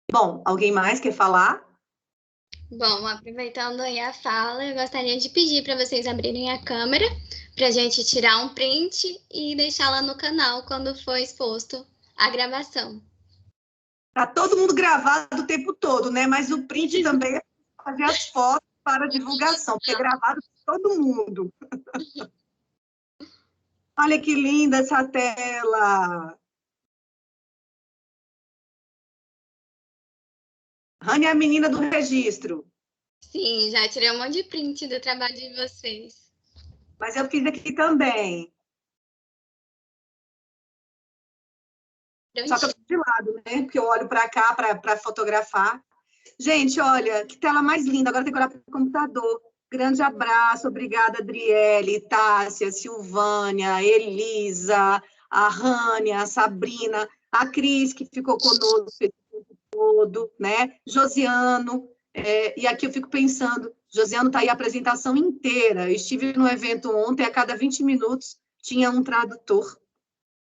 Bom, alguém mais quer falar? Bom, aproveitando aí a fala, eu gostaria de pedir para vocês abrirem a câmera, para a gente tirar um print e deixá-la no canal quando for exposto a gravação. Tá todo mundo gravado o tempo todo, né? Mas o print também é fazer as fotos para divulgação, porque é gravado por todo mundo. Olha que linda essa tela! Rani é a menina do registro. Sim, já tirei um monte de print do trabalho de vocês. Mas eu fiz aqui também. Só que eu fiz de lado, né? Porque eu olho para cá para fotografar. Gente, olha, que tela mais linda. Agora tem que olhar para o computador. Grande abraço. Obrigada, Adriele, Tássia, Silvânia, Elisa, a Rânia, a Sabrina, a Cris, que ficou conosco esse tempo todo, né? Josiano. E aqui eu fico pensando, Josiano está aí a apresentação inteira. Eu estive no evento ontem, a cada 20 minutos tinha um tradutor.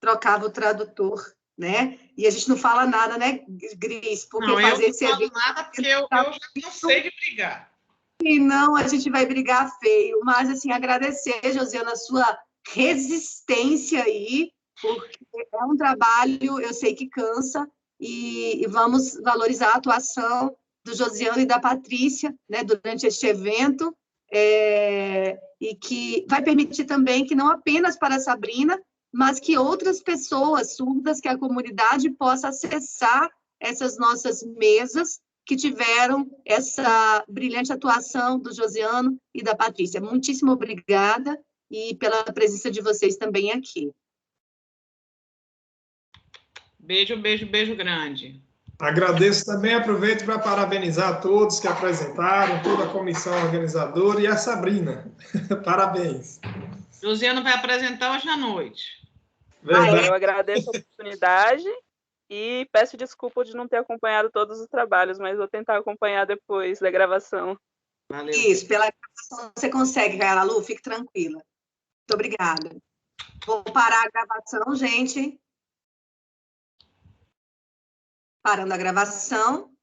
Trocava o tradutor. né? E a gente não fala nada, né, Gris? Porque não, fazer eu esse não falo evento... nada porque eu já não sei de brigar. E não, a gente vai brigar feio. Mas, assim, agradecer, Josiana, a sua resistência aí, porque é um trabalho, eu sei que cansa, e vamos valorizar a atuação do Josiano e da Patrícia, né, durante este evento, e que vai permitir também que não apenas para a Sabrina, mas que outras pessoas surdas, que a comunidade possa acessar essas nossas mesas que tiveram essa brilhante atuação do Josiano e da Patrícia. Muitíssimo obrigada e pela presença de vocês também aqui. Beijo, beijo, beijo grande. Agradeço também, aproveito para parabenizar todos que apresentaram, toda a comissão organizadora e a Sabrina. Parabéns. Josiano vai apresentar hoje à noite. Eu agradeço a oportunidade e peço desculpa de não ter acompanhado todos os trabalhos, mas vou tentar acompanhar depois da gravação. Valeu. Isso, pela gravação você consegue, Gaela Lu, fique tranquila. Muito obrigada. Vou parar a gravação, gente. Parando a gravação.